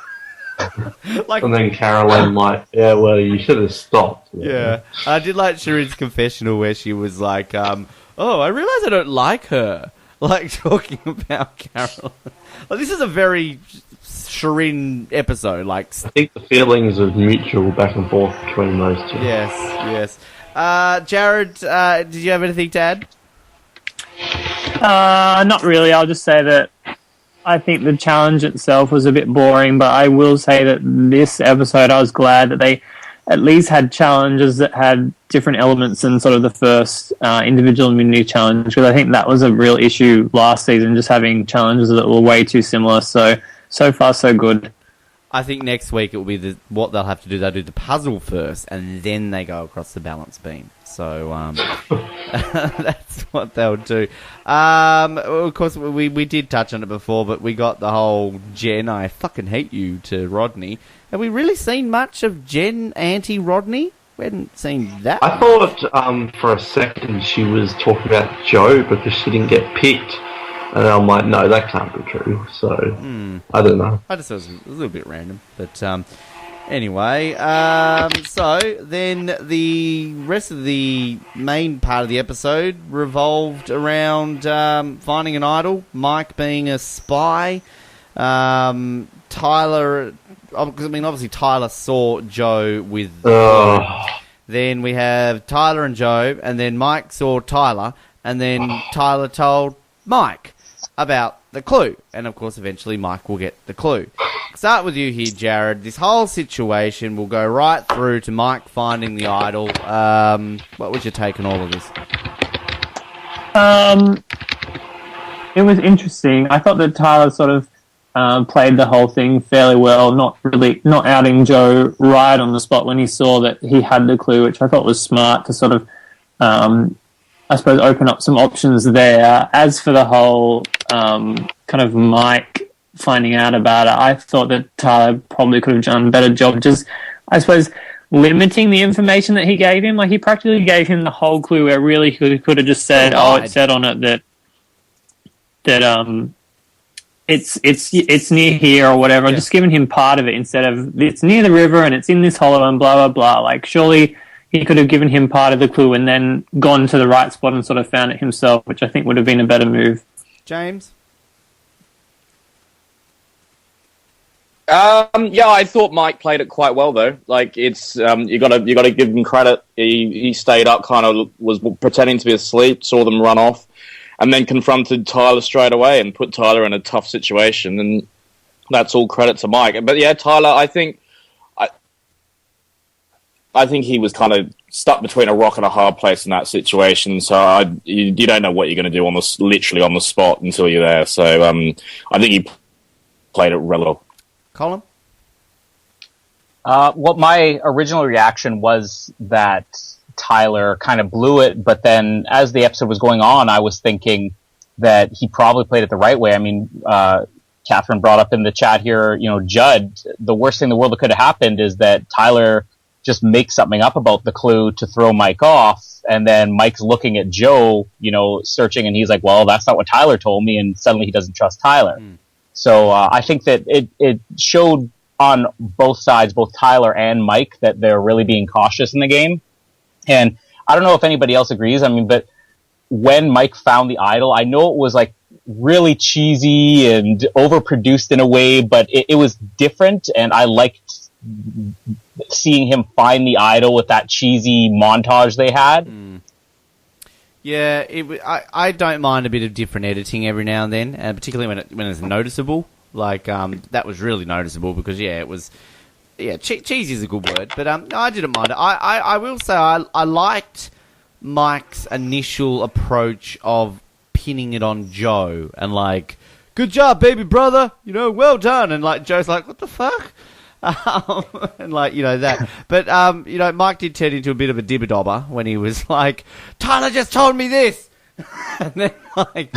Like, and then Caroline, like, yeah, well, you should have stopped. Yeah. I did like Shirin's confessional where she was like, oh, I realise I don't like her. Like, talking about Caroline. Well, this is a very Shirin episode. Like, I think the feelings are mutual back and forth between those two. Yes. Jared, did you have anything to add? Not really. I'll just say that I think the challenge itself was a bit boring, but I will say that this episode I was glad that they at least had challenges that had different elements than sort of the first individual immunity challenge, because I think that was a real issue last season, just having challenges that were way too similar. So far, so good. I think next week it will be what they'll have to do. They'll do the puzzle first, and then they go across the balance beam. So that's what they'll do. Of course, we did touch on it before, but we got the whole Jen, I fucking hate you, to Rodney. Have we really seen much of Jen anti-Rodney? We hadn't seen that. I thought for a second she was talking about Joe because she didn't get picked. And I'm like, no, that can't be true. So, I don't know. I just thought it was a little bit random. But anyway, so then the rest of the main part of the episode revolved around finding an idol, Mike being a spy, Tyler... Because, I mean, obviously Tyler saw Joe with... Then we have Tyler and Joe, and then Mike saw Tyler, and then Tyler told Mike about the clue. And, of course, eventually Mike will get the clue. Start with you here, Jared. This whole situation will go right through to Mike finding the idol. What was your take on all of this? It was interesting. I thought that Tyler sort of played the whole thing fairly well, not outing Joe right on the spot when he saw that he had the clue, which I thought was smart to sort of, I suppose, open up some options there. As for the whole kind of Mike finding out about it, I thought that Tyler probably could have done a better job just, I suppose, limiting the information that he gave him. Like, he practically gave him the whole clue where really he could have just said, it said on it that it's near here or whatever, just giving him part of it instead of it's near the river and it's in this hollow and blah, blah, blah. Like, surely he could have given him part of the clue and then gone to the right spot and sort of found it himself, which I think would have been a better move. James? Yeah, I thought Mike played it quite well though. Like, it's you gotta give him credit. He stayed up, kind of was pretending to be asleep, saw them run off, and then confronted Tyler straight away and put Tyler in a tough situation. And that's all credit to Mike. But yeah, Tyler, I think he was kind of stuck between a rock and a hard place in that situation. So you don't know what you're going to do literally on the spot until you're there. So I think he played it really well. Colin? Well, my original reaction was that Tyler kind of blew it, but then as the episode was going on, I was thinking that he probably played it the right way. I mean, Catherine brought up in the chat here, Judd, the worst thing in the world that could have happened is that Tyler just makes something up about the clue to throw Mike off, and then Mike's looking at Joe, searching, and he's like, well, that's not what Tyler told me, and suddenly he doesn't trust Tyler. So I think that it showed on both sides, both Tyler and Mike, that they're really being cautious in the game. And I don't know if anybody else agrees. I mean, but when Mike found the idol, I know it was like really cheesy and overproduced in a way, but it was different. And I liked seeing him find the idol with that cheesy montage they had. Yeah, I don't mind a bit of different editing every now and then, and particularly when it's noticeable. Like, that was really noticeable because, it was... Yeah, cheesy is a good word, but I didn't mind it. I will say I liked Mike's initial approach of pinning it on Joe and like, good job, baby brother, well done, and like Joe's like, what the fuck, and like that. But Mike did turn into a bit of a dibber-dobber when he was like, Tyler just told me this, and then like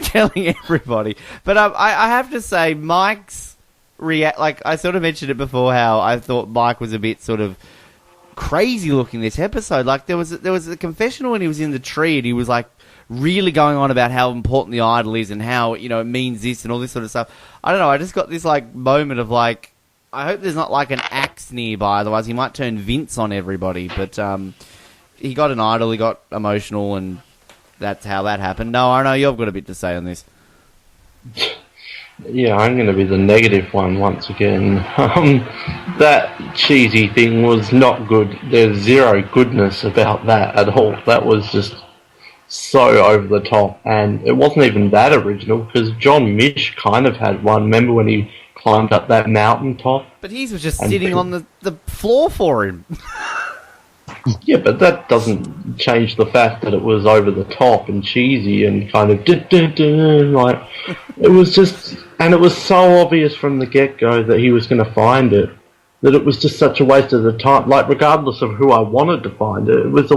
telling everybody. But I have to say, Mike's like I sort of mentioned it before, how I thought Mike was a bit sort of crazy looking this episode. Like there was a confessional when he was in the tree and he was like really going on about how important the idol is and how it means this and all this sort of stuff. I don't know, I just got this like moment of like, I hope there's not like an axe nearby, otherwise he might turn Vince on everybody. But he got an idol, he got emotional, and that's how that happened. No, I know you've got a bit to say on this. Yeah, I'm going to be the negative one once again. That cheesy thing was not good. There's zero goodness about that at all. That was just so over the top, and it wasn't even that original because John Mish kind of had one. Remember when he climbed up that mountain top? But he was just sitting on the floor for him. Yeah, but that doesn't change the fact that it was over the top and cheesy and kind of like it was just, and it was so obvious from the get-go that he was going to find it that it was just such a waste of the time. Like, regardless of who I wanted to find it, it was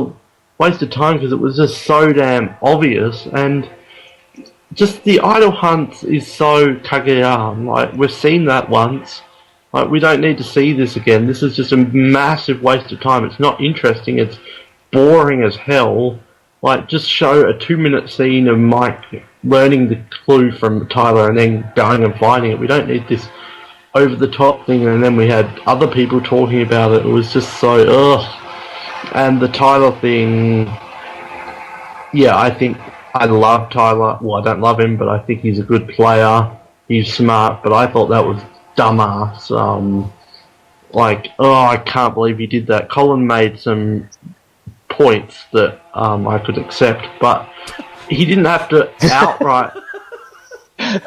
waste of time because it was just so damn obvious, and just the idol hunt is so Kageyama. Like, we've seen that once. Like, we don't need to see this again. This is just a massive waste of time. It's not interesting. It's boring as hell. Like, just show a 2-minute scene of Mike learning the clue from Tyler and then going and finding it. We don't need this over-the-top thing, and then we had other people talking about it. It was just so, ugh. And the Tyler thing, yeah, I think I love Tyler. Well, I don't love him, but I think he's a good player. He's smart, but I thought that was dumbass. I can't believe he did that. Colin made some points that I could accept, but he didn't have to outright.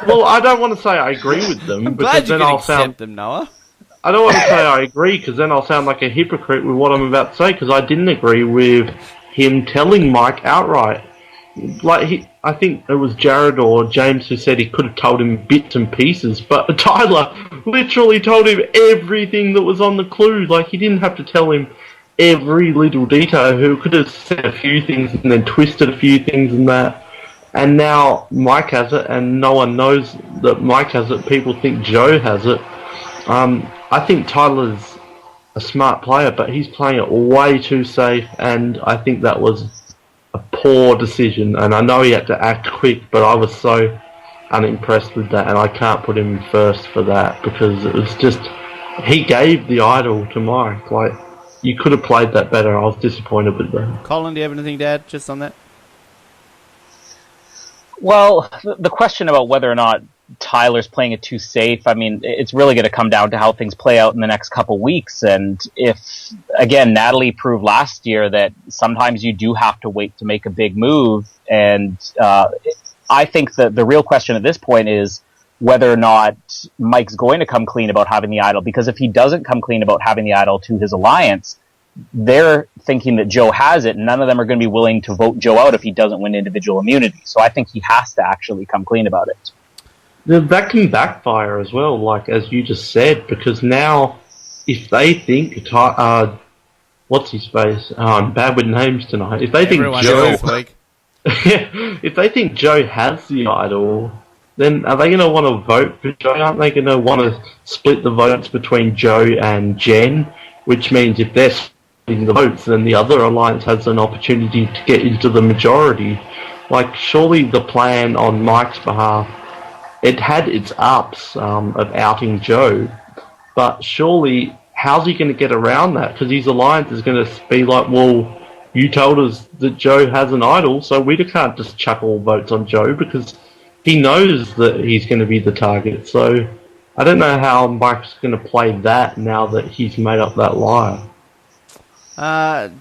Well, I don't want to say I agree with them, because then I'll sound. Them, Noah. I don't want to say I agree, because then I'll sound like a hypocrite with what I'm about to say, because I didn't agree with him telling Mike outright. Like, I think it was Jared or James who said he could have told him bits and pieces, but Tyler literally told him everything that was on the clue. Like, he didn't have to tell him every little detail. Who could have said a few things and then twisted a few things and that. And now Mike has it, and no one knows that Mike has it. People think Joe has it. I think Tyler's a smart player, but he's playing it way too safe, and I think that was a poor decision. And I know he had to act quick, but I was so unimpressed with that, and I can't put him first for that, because it was just, he gave the idol to Mike. Like, you could have played that better. I was disappointed with that. Colin, do you have anything to add just on that? Well, the question about whether or not Tyler's playing it too safe, I mean, it's really going to come down to how things play out in the next couple weeks. And if, again, Natalie proved last year that sometimes you do have to wait to make a big move. And I think that the real question at this point is whether or not Mike's going to come clean about having the idol. Because if he doesn't come clean about having the idol to his alliance, they're thinking that Joe has it, and none of them are going to be willing to vote Joe out if he doesn't win individual immunity. So I think he has to actually come clean about it. That can backfire as well, like as you just said, because now if they think what's his face? I'm bad with names tonight. If they think Joe, if they think Joe has the idol, then are they going to want to vote for Joe? Aren't they going to want to split the votes between Joe and Jen? Which means if they're splitting the votes, then the other alliance has an opportunity to get into the majority. Like, surely the plan on Mike's behalf, it had its ups of outing Joe, but surely how's he going to get around that? Because his alliance is going to be like, well, you told us that Joe has an idol, so we can't just chuck all votes on Joe, because he knows that he's going to be the target. So I don't know how Mike's going to play that now that he's made up that lie.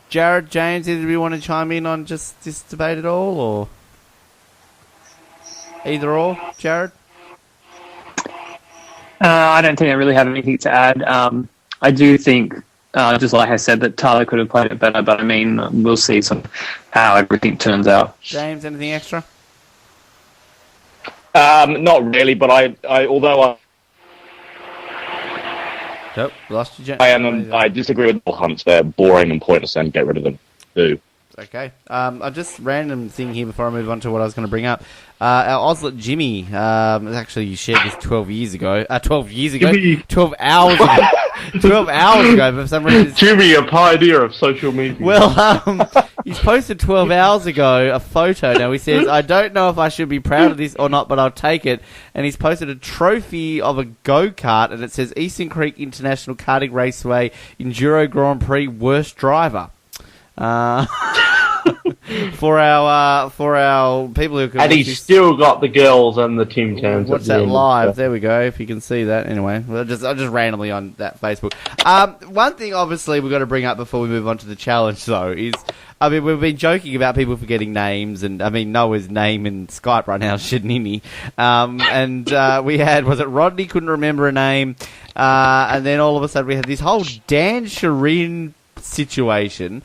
Jared, James, either of you want to chime in on just this debate at all, or either or? Jared? I don't think I really have anything to add. I do think, just like I said, that Tyler could have played it better, but I mean, we'll see how everything turns out. James, anything extra? Not really, but although Nope, lost you, James. I disagree with the hunts. They're boring and pointless, and get rid of them. Do. Okay. A just random thing here before I move on to what I was going to bring up. Our Ozlet Jimmy actually shared this 12 years ago. 12 years ago? 12 hours ago. 12 hours ago, but for some reason... Jimmy, a pioneer of social media. Well, he's posted 12 hours ago a photo. Now, he says, I don't know if I should be proud of this or not, but I'll take it. And he's posted a trophy of a go-kart, and it says Eastern Creek International Karting Raceway Enduro Grand Prix Worst Driver. For our people who can, and he's still got the girls and the Tim Tams. What's that live? There we go. If you can see that, anyway. Well, just randomly on that Facebook. One thing, obviously, we've got to bring up before we move on to the challenge, though, is we've been joking about people forgetting names, and Noah's name in Skype right now is Shanini. We had, was it Rodney couldn't remember a name, and then all of a sudden we had this whole Dan Sharin situation.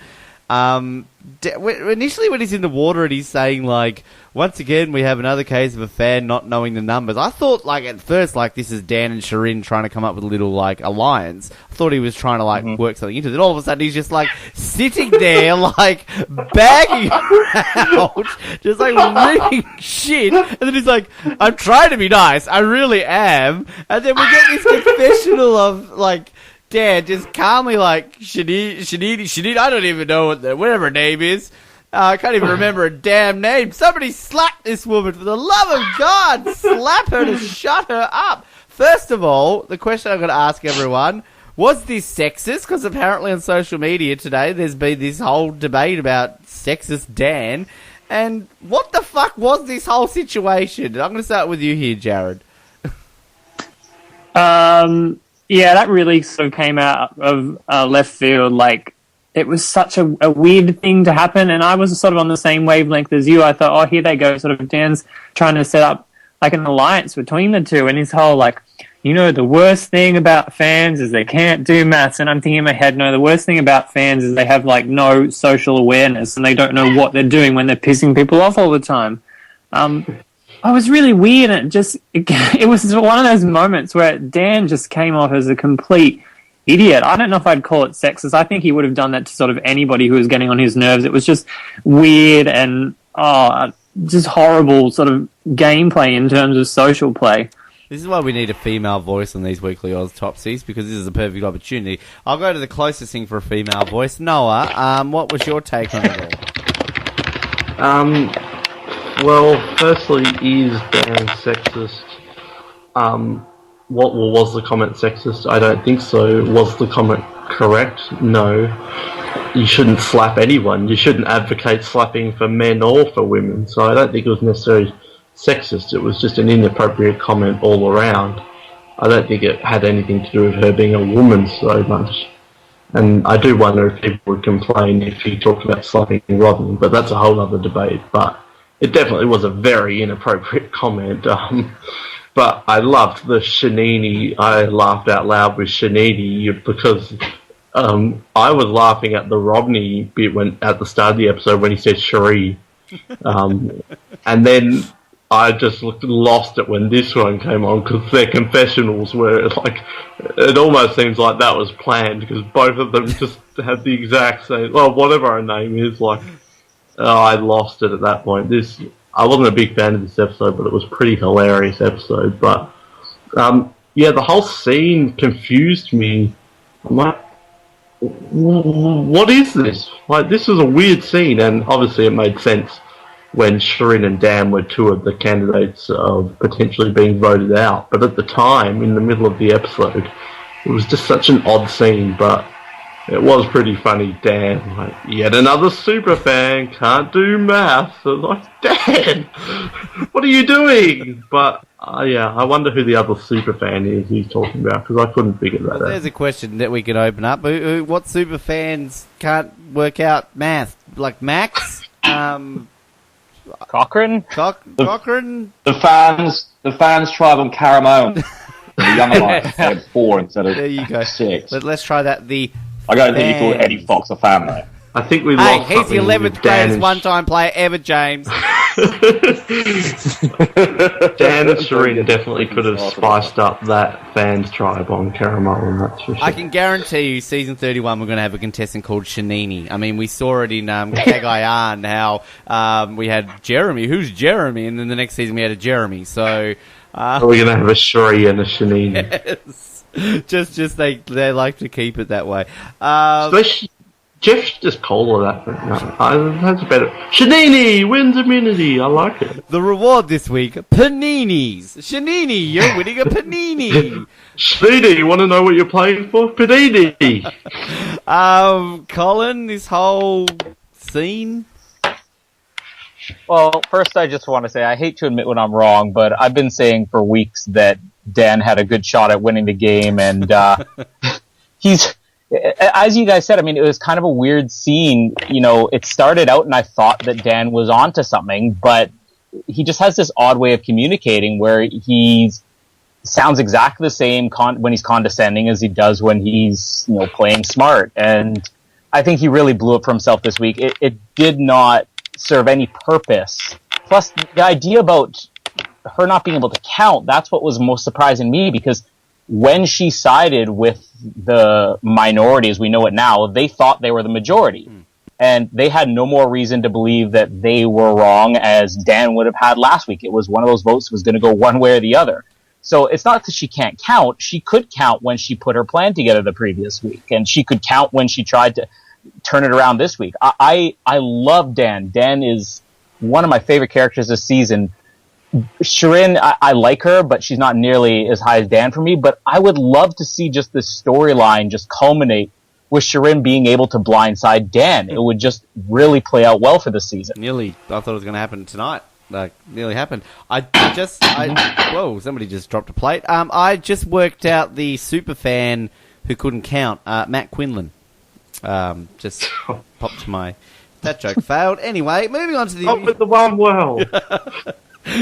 Initially when he's in the water and he's saying, like, once again we have another case of a fan not knowing the numbers. I thought, like, at first, like, this is Dan and Shirin trying to come up with a little, like, alliance. I thought he was trying to, like, work something into it. Then all of a sudden he's just, like, sitting there, like, bagging out, just, like, reading shit. And then he's like, I'm trying to be nice. I really am. And then we get this confessional of, like, Dan just calmly, like, Shanini, I don't even know whatever her name is. I can't even remember her damn name. Somebody slap this woman, for the love of God. Slap her to shut her up. First of all, the question I'm going to ask everyone, was this sexist? Because apparently on social media today there's been this whole debate about sexist Dan. And what the fuck was this whole situation? I'm going to start with you here, Jared. Yeah, that really sort of came out of left field. Like, it was such a weird thing to happen, and I was sort of on the same wavelength as you. I thought, oh, here they go. Sort of Dan's trying to set up, like, an alliance between the two, and his whole, like, you know, the worst thing about fans is they can't do maths. And I'm thinking in my head, no, the worst thing about fans is they have, like, no social awareness, and they don't know what they're doing when they're pissing people off all the time. It was really weird, and it was one of those moments where Dan just came off as a complete idiot. I don't know if I'd call it sexist. I think he would have done that to sort of anybody who was getting on his nerves. It was just weird and just horrible sort of gameplay in terms of social play. This is why we need a female voice on these weekly Oztopsies, because this is a perfect opportunity. I'll go to the closest thing for a female voice. Noah, what was your take on it all? Well, firstly, is Dan sexist? Was the comment sexist? I don't think so. Was the comment correct? No. You shouldn't slap anyone. You shouldn't advocate slapping for men or for women. So I don't think it was necessarily sexist. It was just an inappropriate comment all around. I don't think it had anything to do with her being a woman so much. And I do wonder if people would complain if he talked about slapping Robin, but that's a whole other debate. But it definitely was a very inappropriate comment. But I loved the Shanini. I laughed out loud with Shanini because I was laughing at the Rodney bit at the start of the episode when he said Cherie. And then I just lost it when this one came on, because their confessionals were like, it almost seems like that was planned, because both of them just had the exact same, well, whatever her name is, like, I lost it at that point. I wasn't a big fan of this episode, but it was a pretty hilarious episode. But yeah, the whole scene confused me. I'm like, what is this? Like, this is a weird scene, and obviously it made sense when Shirin and Dan were two of the candidates of potentially being voted out. But at the time, in the middle of the episode, it was just such an odd scene, but it was pretty funny. Dan, like, yet another super fan, can't do maths. I was like, Dan, what are you doing? But yeah, I wonder who the other super fan is he's talking about, because I couldn't figure that out. There's a question that we can open up. What super fans can't work out math? Like Max? Cochrane? Cochrane? The fans tribe on Caramel. The young alliance had 4 instead of there you go. 6. Let's try that. I don't think you call Eddie Fox a fan, though. I think we Hey, lost. he's the 11th greatest one-time player ever, James. Dan and Shirin definitely could have spiced up that fans tribe on Caramel, and that's for sure. I can guarantee you, season 31, we're going to have a contestant called Shanini. I mean, we saw it in Cagayan, how we had Jeremy. Who's Jeremy? And then the next season we had a Jeremy. So we're going to have a Shri and a Shanini. Yes. Just they like to keep it that way. Jeff should just call her that. No, that's better. Shanini wins immunity. I like it. The reward this week: paninis. Shanini, you're winning a panini. Shanini, you want to know what you're playing for? Panini. Colin, this whole scene. Well, first I just want to say I hate to admit when I'm wrong, but I've been saying for weeks that Dan had a good shot at winning the game, and he's, as you guys said, I mean, it was kind of a weird scene. You know, it started out and I thought that Dan was onto something, but he just has this odd way of communicating where he sounds exactly the same when he's condescending as he does when he's, you know, playing smart. And I think he really blew up for himself this week. It did not serve any purpose. Plus, the idea about her not being able to count, that's what was most surprising me, because when she sided with the minority, as we know it now, they thought they were the majority. And they had no more reason to believe that they were wrong as Dan would have had last week. It was one of those votes was going to go one way or the other. So it's not that she can't count. She could count when she put her plan together the previous week. And she could count when she tried to turn it around this week. I love Dan. Dan is one of my favorite characters this season. Shirin, I like her, but she's not nearly as high as Dan for me. But I would love to see just this storyline just culminate with Shirin being able to blindside Dan. It would just really play out well for this season. I thought it was going to happen tonight. Nearly happened. Whoa, somebody just dropped a plate. I just worked out the super fan who couldn't count, Matt Quinlan. Just popped to my... That joke failed. Anyway, moving on to the... Up with the one world.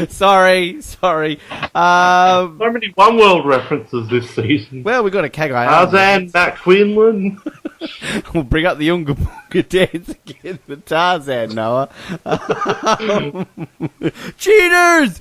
Sorry. So many One World references this season. Well, we got a Kagai. Tarzan, Matt Quinlan. We'll bring up the Unga Bunga dance again for Tarzan, Noah. Cheaters!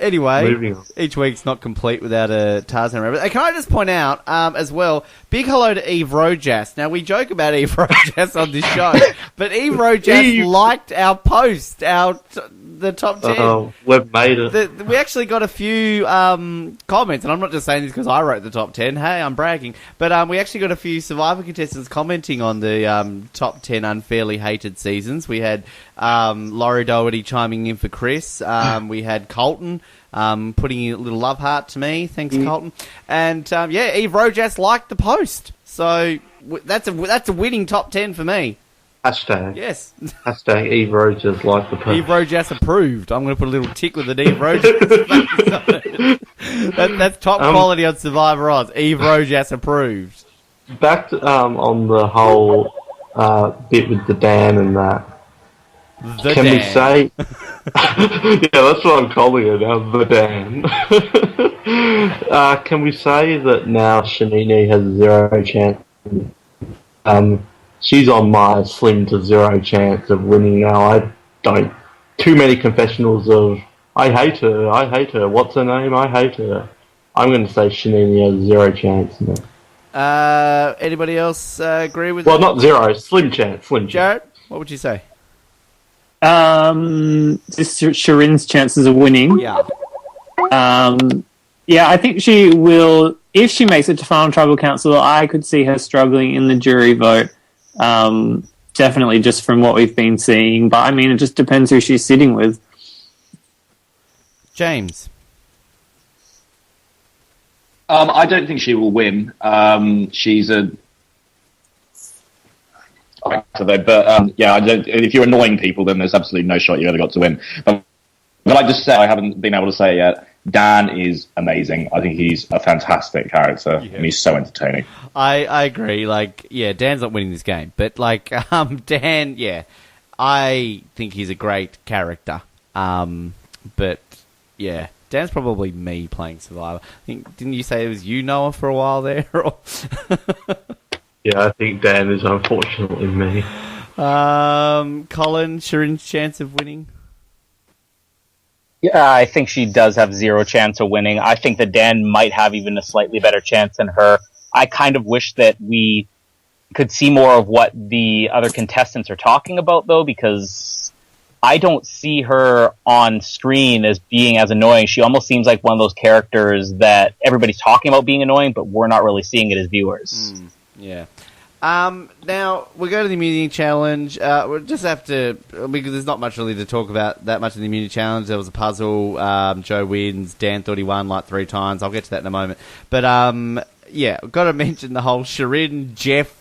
Anyway, each week's not complete without a Tarzan reference. Can I just point out, as well, big hello to Eve Rojas. Now, we joke about Eve Rojas on this show, but Eve Rojas liked our post, the top 10. We've made it. We actually got a few comments, and I'm not just saying this because I wrote the top 10. Hey, I'm bragging. But we actually got a few Survivor contestants commenting on the top 10 unfairly hated seasons. We had Laurie Doherty chiming in for Chris. We had Colton putting in a little love heart to me. Thanks, Colton. And, Eve Rojas liked the post. So that's a winning top 10 for me. Hashtag. Yes. Hashtag Eve Rojas like the post. Eve Rojas approved. I'm going to put a little tick with an Eve Rojas face on it. That's top quality on Survivor Oz. Eve Rojas approved. Back to, on the whole bit with the Dan and that. We say... yeah, that's what I'm calling it now, the Dan. Can we say that now Shanini has 0 chance? She's on my slim to 0 chance of winning now. I don't... Too many confessionals of, I hate her, what's her name, I hate her. I'm going to say Shanini has 0 chance now. Anybody else agree with that? Well, not 0, slim chance. Jared, what would you say? Just Shirin's chances of winning. Yeah. I think she will, if she makes it to Final Tribal Council, I could see her struggling in the jury vote. Definitely just from what we've been seeing. But, I mean, it just depends who she's sitting with. James? I don't think she will win. She's a... I don't. If you're annoying people, then there's absolutely no shot you ever got to win. But I just said, I haven't been able to say it yet. Dan is amazing. I think he's a fantastic character, and he's so entertaining. I agree. Dan's not winning this game, but Dan, I think he's a great character. But Dan's probably me playing Survivor. Didn't you say it was you, Noah, for a while there? Yeah, I think Dan is unfortunately me. Colin, Shirin's chance of winning? Yeah, I think she does have 0 chance of winning. I think that Dan might have even a slightly better chance than her. I kind of wish that we could see more of what the other contestants are talking about, though, because I don't see her on screen as being as annoying. She almost seems like one of those characters that everybody's talking about being annoying, but we're not really seeing it as viewers. Yeah. Now, we go to the immunity challenge. We'll just have to, because there's not much really to talk about that much in the immunity challenge. There was a puzzle. Joe wins. Dan thought he won 3 times. I'll get to that in a moment. But, I've got to mention the whole Shirin-Jeff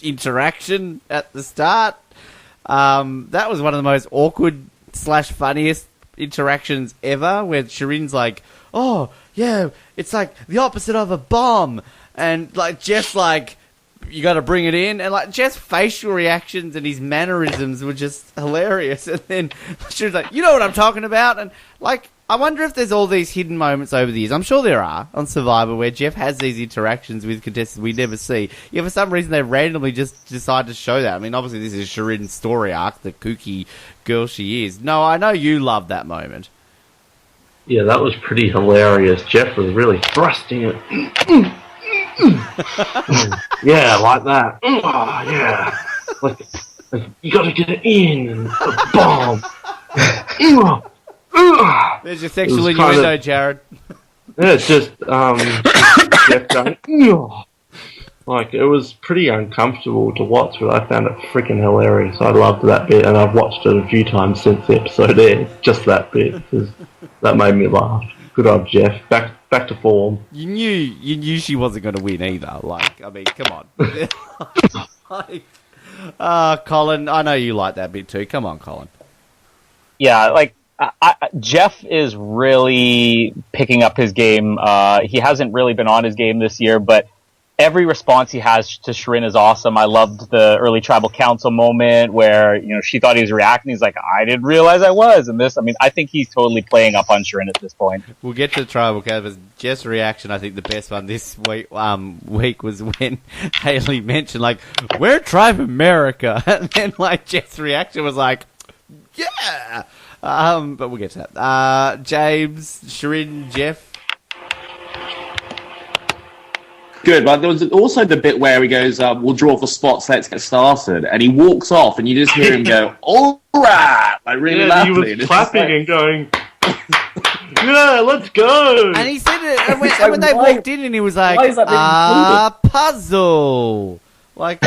interaction at the start. That was one of the most awkward / funniest interactions ever, where Shirin's like, oh, yeah, it's like the opposite of a bomb. And, Jeff's like, you got to bring it in. And, Jeff's facial reactions and his mannerisms were just hilarious. And then she was like, you know what I'm talking about? And, I wonder if there's all these hidden moments over the years. I'm sure there are on Survivor where Jeff has these interactions with contestants we never see. Yeah, for some reason they randomly just decide to show that. I mean, obviously this is Shirin's story arc, the kooky girl she is. No, I know you love that moment. Yeah, that was pretty hilarious. Jeff was really thrusting it. Yeah, like that. Oh, yeah. Like, you gotta get it in and bomb. There's your sexual innuendo, Jared. Yeah, it's just Jeff going. Like, it was pretty uncomfortable to watch, but I found it freaking hilarious. I loved that bit, and I've watched it a few times since the episode aired. Just that bit, because that made me laugh. Good old Jeff, back to form. You knew she wasn't going to win either. Like, I mean, come on. Colin, I know you like that bit too. Come on, Colin. Yeah, like Jeff is really picking up his game. He hasn't really been on his game this year, but every response he has to Shirin is awesome. I loved the early tribal council moment where, she thought he was reacting. He's like, I didn't realize I was. And this, I mean, I think he's totally playing up on Shirin at this point. We'll get to the tribal council. Jeff's reaction, I think the best one this week was when Haley mentioned, like, we're Tribe America. And then, like, Jeff's reaction was like, yeah! But we'll get to that. James, Shirin, Jeff. Good, but there was also the bit where he goes, we'll draw for spots, let's get started. And he walks off, and you just hear him go, all right! Like, really loudly. He was clapping and going, yeah, let's go! And he said it, and when they walked in, and he was like, puzzle! Like...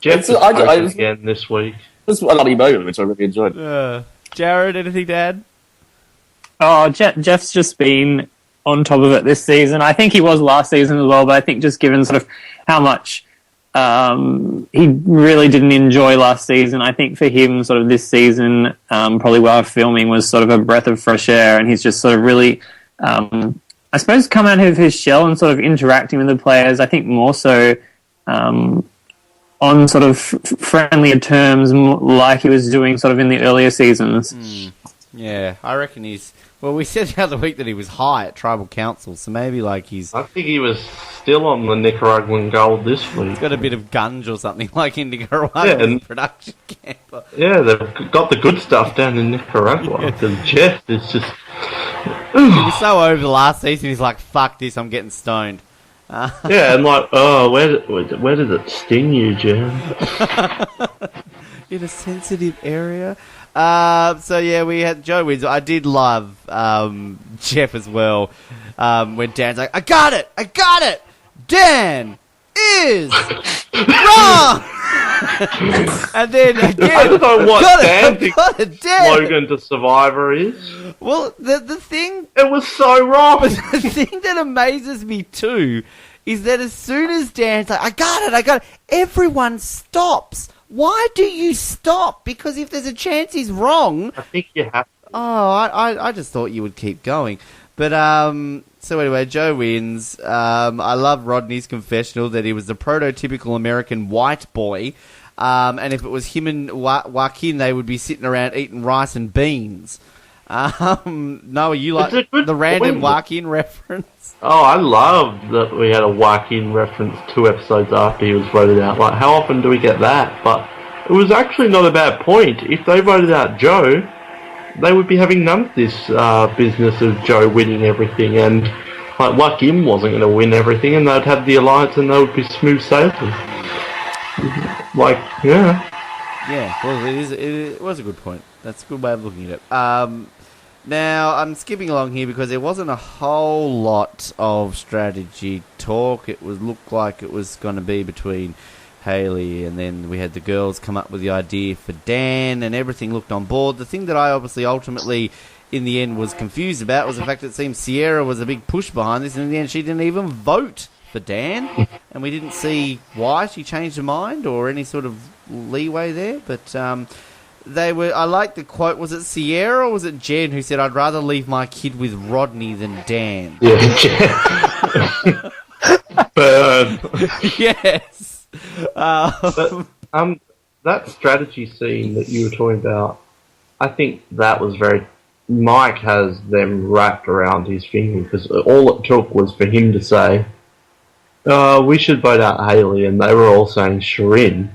Jeff's again this week. This was a lovely moment, which I really enjoyed. Jared, anything to add? Oh, Jeff's just been on top of it this season. I think he was last season as well, but I think just given sort of how much he really didn't enjoy last season, I think for him sort of this season, probably while filming was sort of a breath of fresh air, and he's just sort of really, I suppose, come out of his shell and sort of interacting with the players. I think more so on sort of friendlier terms, like he was doing sort of in the earlier seasons. Yeah, I reckon he's... Well, we said the other week that he was high at Tribal Council, so maybe like he's... I think he was still on the Nicaraguan gold this week. He's got a bit of gunge or something like in Nicaraguan production camp. Yeah, they've got the good stuff down in Nicaragua, because Jeff is just... He was so over the last season, he's like, fuck this, I'm getting stoned. Yeah, and like, oh, where did it sting you, Jen? In a sensitive area. So yeah, we had Joe wins. I did love Jeff as well. When Dan's like, I got it. Dan is wrong. And then again, I don't know what Dan thinks Dan. slogan to Survivor is. Well, the thing... It was so wrong. The thing that amazes me too is that as soon as Dan's like, I got it, everyone stops. Why do you stop? Because if there's a chance he's wrong... I think you have to. Oh, I just thought you would keep going. But, so anyway, Joe wins. I love Rodney's confessional that he was the prototypical American white boy. And if it was him and Joaquin, they would be sitting around eating rice and beans. Noah, you like the random Joaquin reference? Oh, I love that we had a Joaquin reference 2 episodes after he was voted out. Like, how often do we get that? But it was actually not a bad point. If they voted out Joe, they would be having none of this business of Joe winning everything, and like Joaquin wasn't going to win everything, and they'd have the alliance, and they would be smooth sailing. Like, yeah. Yeah, well, it was a good point. That's a good way of looking at it. Now, I'm skipping along here because there wasn't a whole lot of strategy talk. It looked like it was going to be between Haley, and then we had the girls come up with the idea for Dan, and everything looked on board. The thing that I obviously ultimately, in the end, was confused about was the fact that it seemed Sierra was a big push behind this, and in the end she didn't even vote for Dan, and we didn't see why she changed her mind or any sort of leeway there, but... I like the quote. Was it Sierra or was it Jen who said, I'd rather leave my kid with Rodney than Dan? Yeah, Jen. Burn. Yes. That strategy scene that you were talking about, I think that was very... Mike has them wrapped around his finger, because all it took was for him to say, we should vote out Haley, and they were all saying Shirin,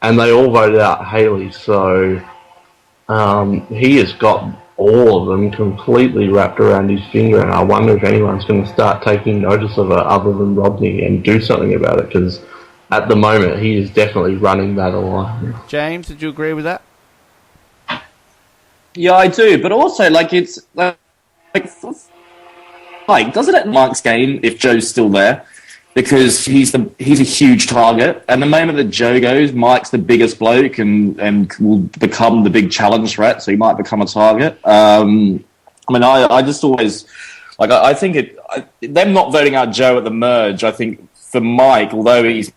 and they all voted out Haley, so he has got all of them completely wrapped around his finger, and I wonder if anyone's going to start taking notice of it other than Rodney and do something about it, because at the moment he is definitely running that alliance. James, did you agree with that? Yeah, I do, but also, it's doesn't it Mike's game if Joe's still there? Because he's a huge target, and the moment that Joe goes, Mike's the biggest bloke and will become the big challenge threat, so he might become a target. I just always I think them not voting out Joe at the merge. I think for Mike, although he's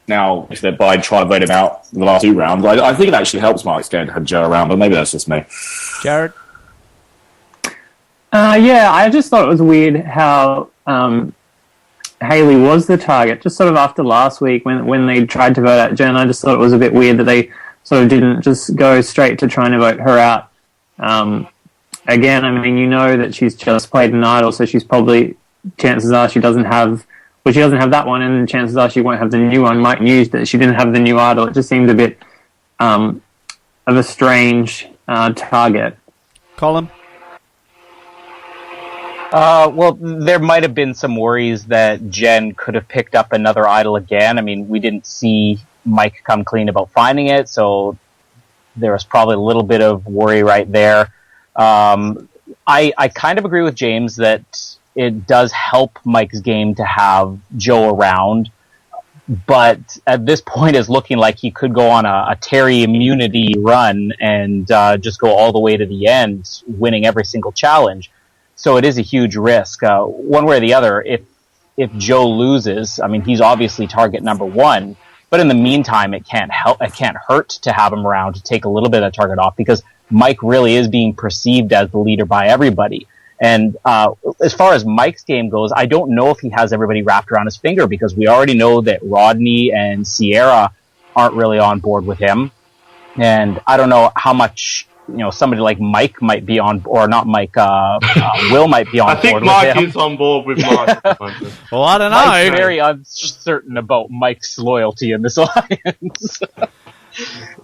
now if they're by trying to vote him out in the last 2 rounds, I think it actually helps Mike's game to have Joe around, but maybe that's just me. Jared? Yeah, I just thought it was weird how Haley was the target, just sort of after last week when they tried to vote out Jen. I just thought it was a bit weird that they sort of didn't just go straight to trying to vote her out. Again, you know that she's just played an idol, so she's probably, chances are she doesn't have that one, and chances are she won't have the new one. Mike knew that she didn't have the new idol. It just seemed a bit of a strange target. Colin? Well, there might have been some worries that Jen could have picked up another idol again. We didn't see Mike come clean about finding it, so there was probably a little bit of worry right there. I kind of agree with James that it does help Mike's game to have Joe around, but at this point it's looking like he could go on a Terry immunity run and just go all the way to the end, winning every single challenge. So it is a huge risk. One way or the other, if Joe loses, he's obviously target number 1, but in the meantime, it can't hurt to have him around to take a little bit of target off, because Mike really is being perceived as the leader by everybody. And as far as Mike's game goes, I don't know if he has everybody wrapped around his finger, because we already know that Rodney and Sierra aren't really on board with him. And I don't know how much, somebody like Mike might be on, or not Mike, Will might be on board with him. I think Mike is on board with Mike. Well, I don't know. Mike's very uncertain about Mike's loyalty in this alliance.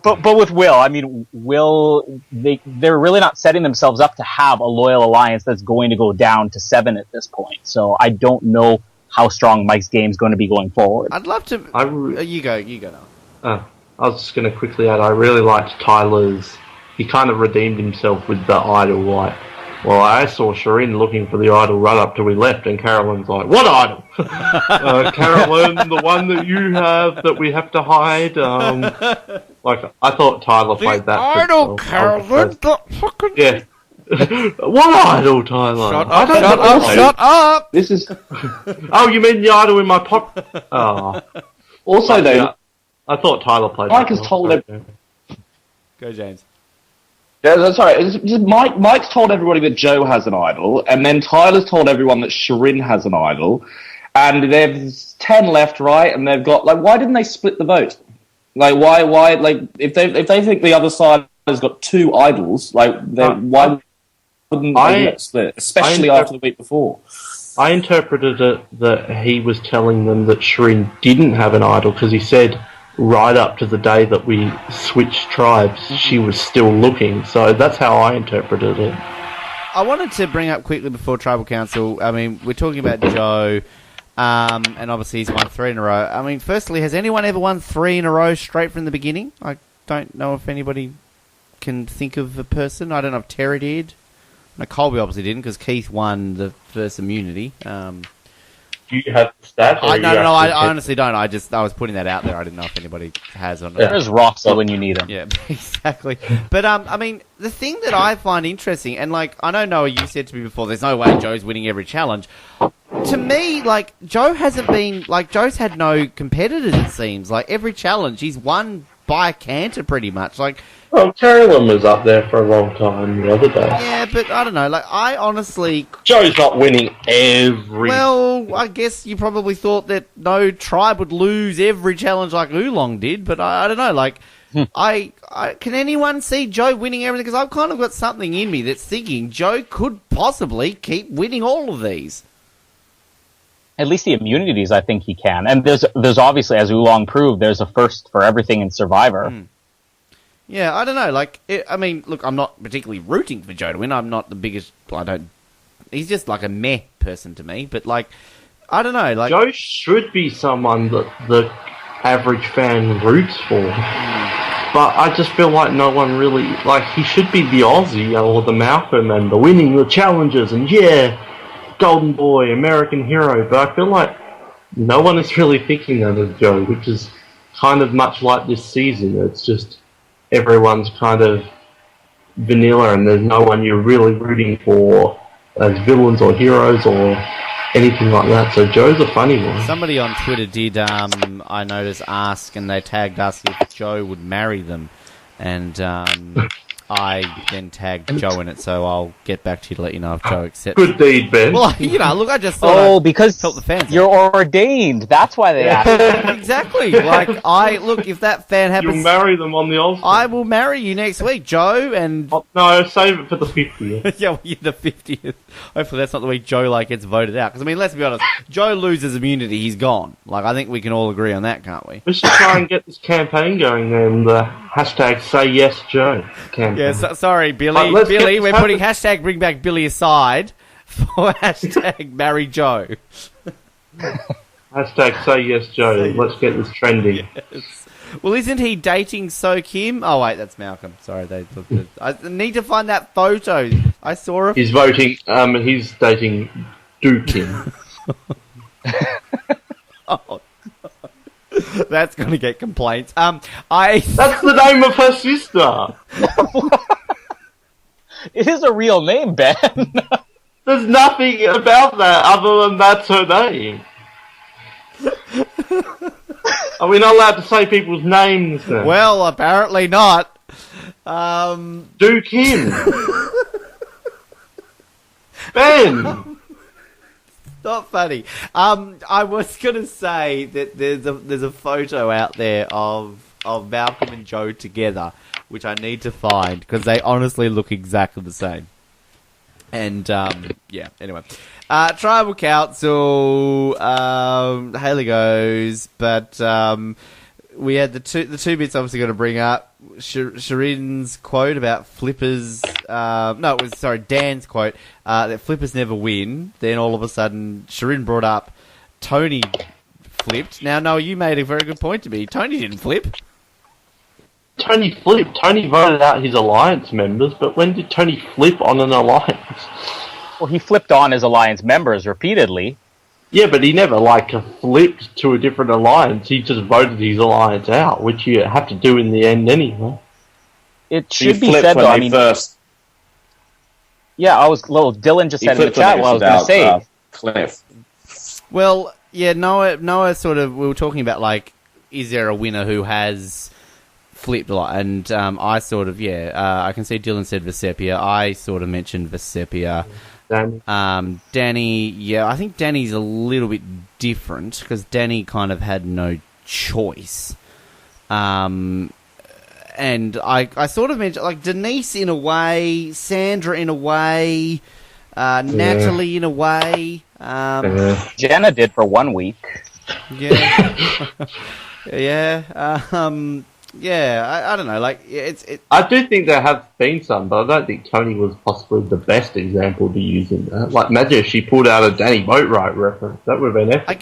But with Will, Will, they're really not setting themselves up to have a loyal alliance that's going to go down to 7 at this point. So I don't know how strong Mike's game is going to be going forward. I'd love to... you go now. I was just going to quickly add, I really liked Tyler's... He kind of redeemed himself with the idol, well, I saw Shirin looking for the idol right up till we left, and Carolyn's like, what idol? Carolyn, the one that you have that we have to hide. I thought Tyler played that. Idol, Carolyn, the fucking... Yeah. What idol, Tyler? Shut up! This is... Oh, you mean the idol in my pocket? Oh. Also, though... I thought Tyler played Mike has told him... Go, James. Yeah, sorry. Mike's told everybody that Joe has an idol, and then Tyler's told everyone that Shirin has an idol, and there's 10 left, right? And they've got why didn't they split the vote? Why? If they think the other side has got 2 idols, why wouldn't they get split? Especially after the week before. I interpreted it that he was telling them that Shirin didn't have an idol, because he said right up to the day that we switched tribes, she was still looking. So that's how I interpreted it. I wanted to bring up quickly before Tribal Council, we're talking about Joe, and obviously he's won 3 in a row. Firstly, has anyone ever won 3 in a row straight from the beginning? I don't know if anybody can think of a person. I don't know if Terry did. No, Colby obviously didn't, because Keith won the first immunity. Do you have the stats? No, I honestly don't. I was putting that out there. I didn't know if anybody has or not. There's Roxy when you need him. Yeah, exactly. But, the thing that I find interesting, and, I know, Noah, you said to me before, there's no way Joe's winning every challenge. To me, Joe hasn't been, Joe's had no competitors, it seems. Every challenge, he's won by a canter, pretty much. Well, Carolyn was up there for a long time the other day. Yeah, but I don't know. I honestly... Joe's not winning every... Well, I guess you probably thought that no tribe would lose every challenge like Oolong did, but I don't know. I can anyone see Joe winning everything? Because I've kind of got something in me that's thinking Joe could possibly keep winning all of these. At least the immunities, I think he can. And there's obviously, as Oolong proved, there's a first for everything in Survivor. Yeah, I don't know. Like, I mean, look, I'm not particularly rooting for Joe to win. I'm not the biggest. He's just like a meh person to me. But like, I don't know. Like, Joe should be someone that the average fan roots for. But I just feel like no one really, like, he should be the Aussie or the Malcolm and the winning the challenges and Golden Boy, American hero. But I feel like no one is really thinking that of Joe, which is kind of much like this season. It's just everyone's kind of vanilla and there's no one you're really rooting for as villains or heroes or anything like that. So Joe's a funny one. Somebody on Twitter did, I noticed, ask, and they tagged us if Joe would marry them. And I then tagged Joe in it, so I'll get back to you to let you know if Joe accepts. Good deed, Ben. Well, look, I just thought because help the fans. You're ordained. That's why they asked. Exactly. Like, if that fan happens... You'll marry them on the Oztopsy. I will marry you next week, Joe, and... Oh, no, save it for the 50th. Yeah, well, the 50th. Hopefully that's not the week Joe, gets voted out. Because, I mean, let's be honest, Joe loses immunity, he's gone. Like, I think we can all agree on that, can't we? We should try and get this campaign going then, the hashtag #SayYesJoe campaign. Yeah, sorry, Billy. Billy, we're putting hashtag bring back Billy aside for hashtag marry Joe. Hashtag #SayYesJoe. Let's get this trending. Yes. Well, isn't he dating So Kim? Oh, wait, that's Malcolm. Sorry, I need to find that photo. I saw it. He's voting, he's dating Do Kim. Oh, that's going to get complaints. That's the name of her sister. It is a real name, Ben. There's nothing about that other than that's her name. Are we not allowed to say people's names then? Well, apparently not. Do Kim. Ben. Not funny. I was gonna say that there's a photo out there of Malcolm and Joe together, which I need to find because they honestly look exactly the same. And yeah. Anyway, Tribal Council. Haley goes, but we had the two bits obviously got to bring up. Shirin's quote about flippers. Dan's quote that flippers never win. Then all of a sudden, Shirin brought up Tony flipped. Now, Noah, you made a very good point to me. Tony didn't flip. Tony flipped. Tony voted out his alliance members, but when did Tony flip on an alliance? Well, he flipped on his alliance members repeatedly. Yeah, but he never flipped to a different alliance. He just voted his alliance out, which you have to do in the end anyway. It should be said though. I mean, yeah, Dylan just said in the chat what I was going to say. Cliff. Well, yeah, Noah sort of. We were talking about is there a winner who has flipped a lot? And I sort of I can see Dylan said Vesepia. I sort of mentioned Vesepia. Danny, yeah, I think Danny's a little bit different because Danny kind of had no choice. And I sort of mentioned Denise in a way, Sandra in a way, Natalie in a way. Jenna did for 1 week. Yeah, yeah. Yeah, I don't know. I do think there have been some, but I don't think Tony was possibly the best example to use in that. Imagine if she pulled out a Danny Boatwright reference. That would have been epic. I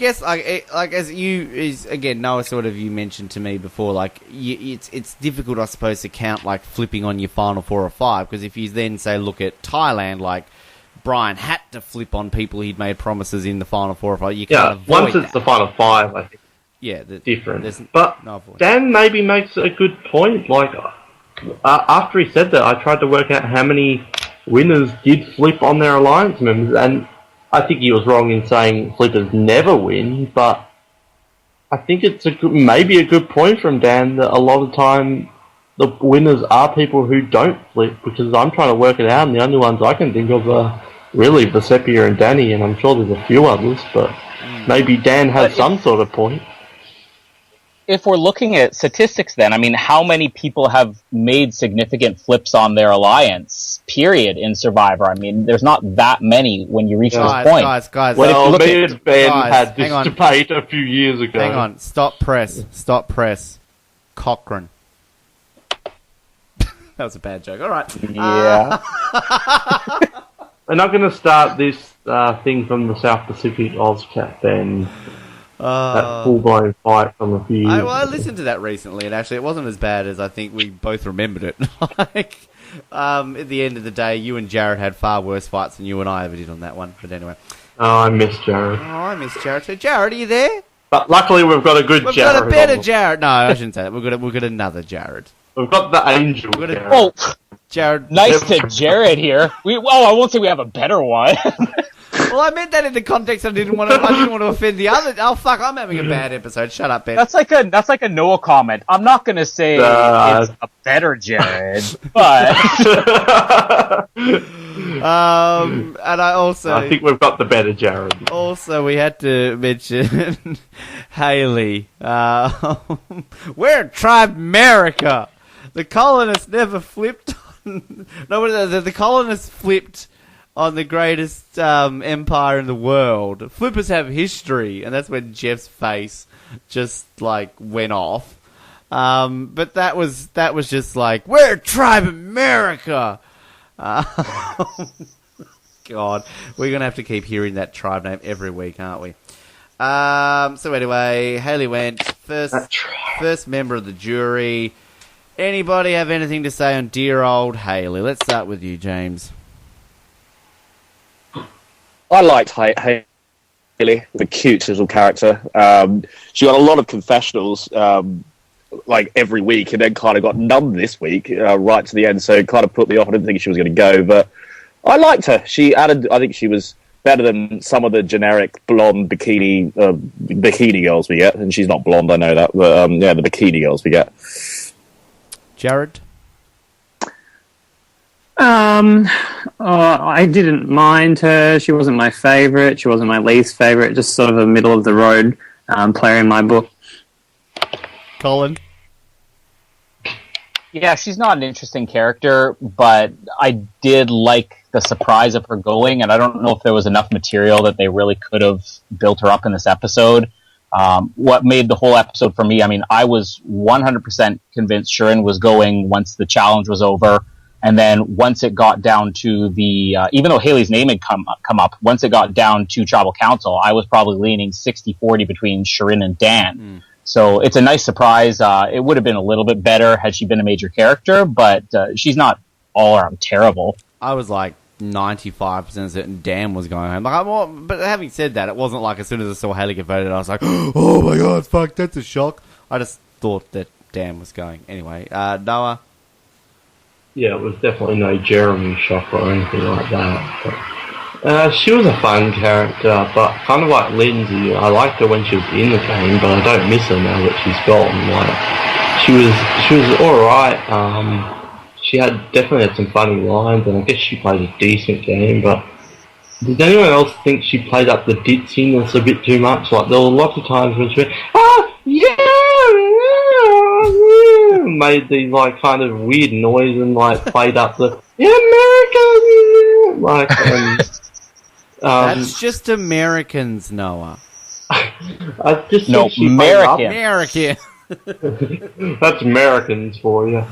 guess, again, Noah, sort of you mentioned to me before, it's difficult, I suppose, to count flipping on your final 4 or 5, because if you then say look at Thailand, Brian had to flip on people he'd made promises in the final 4 or 5. You can't avoid once it's the final 5, I think. Yeah, different. But Dan maybe makes a good point. After he said that, I tried to work out how many winners did flip on their alliance members, and I think he was wrong in saying flippers never win. But I think it's maybe a good point from Dan that a lot of time the winners are people who don't flip, because I'm trying to work it out, and the only ones I can think of are really Vesepia and Danny, and I'm sure there's a few others, but maybe Dan has some sort of point. if we're looking at statistics, then I mean, how many people have made significant flips on their alliance? Period in Survivor. I mean, there's not that many when you reach this point. Guys. Well, me and Ben had this debate a few years ago. Hang on. Stop press. Cochrane. That was a bad joke. All right. Yeah. We're not going to start this thing from the South Pacific Ozcat, Ben. That full-blown fight from a few years I listened to that recently, and actually it wasn't as bad as I think we both remembered it. Like, at the end of the day, you and Jared had far worse fights than you and I ever did on that one. But anyway. Oh, I miss Jared. So, Jared, are you there? But luckily we've got a good Jared. We've got a better Jared. No, I shouldn't say that. We've got another Jared. We've got the angel Jared. Oh, Jared. Nice to Jared here. I won't say we have a better one. Well, I meant that in the context I didn't want to offend the other. Oh fuck! I'm having a bad episode. Shut up, Ben. That's like a Noah comment. I'm not gonna say it's a better Jared, but and I think we've got the better Jared. Also, we had to mention Haley. We're Tribe America. The colonists never flipped on. No, the colonists flipped on the greatest empire in the world. Flippers have history, and that's when Jeff's face just like went off. But that was just like, we're Tribe America. God, we're gonna have to keep hearing that tribe name every week, aren't we? So anyway, Haley went first member of the jury. Anybody have anything to say on dear old Haley? Let's start with you, James. I liked Haley, the cute little character. She got a lot of confessionals, like every week, and then kind of got none this week, right to the end. So it kind of put me off. I didn't think she was going to go, but I liked her. She added. I think she was better than some of the generic blonde bikini girls we get, and she's not blonde. I know that, but yeah, the bikini girls we get. Jared. I didn't mind her. She wasn't my favourite. She wasn't my least favourite. Just sort of a middle of the road player in my book. Colin. Yeah, she's not an interesting character, but I did like the surprise of her going, and I don't know if there was enough material that they really could have built her up in this episode. What made the whole episode for me, I mean, I was 100% convinced Shirin was going once the challenge was over. And then once it got down to the, even though Haley's name had come up, once it got down to Tribal Council, I was probably leaning 60-40 between Shirin and Dan. So it's a nice surprise. It would have been a little bit better had she been a major character, but she's not all around terrible. I was like 95% certain Dan was going home. But having said that, it wasn't like as soon as I saw Haley get voted, I was like, oh my god, fuck, that's a shock. I just thought that Dan was going. Anyway, Noah? Yeah, it was definitely no Jeremy shock or anything like that. But, she was a fun character, but kind of like Lindsay, I liked her when she was in the game, but I don't miss her now that she's gone. Like, she was alright. She definitely had some funny lines, and I guess she played a decent game, but did anyone else think she played up the ditziness a bit too much? Like, there were lots of times when she went, made these like kind of weird noise and like played up the America, like that's just Americans, Noah. I just no American. That's Americans for you.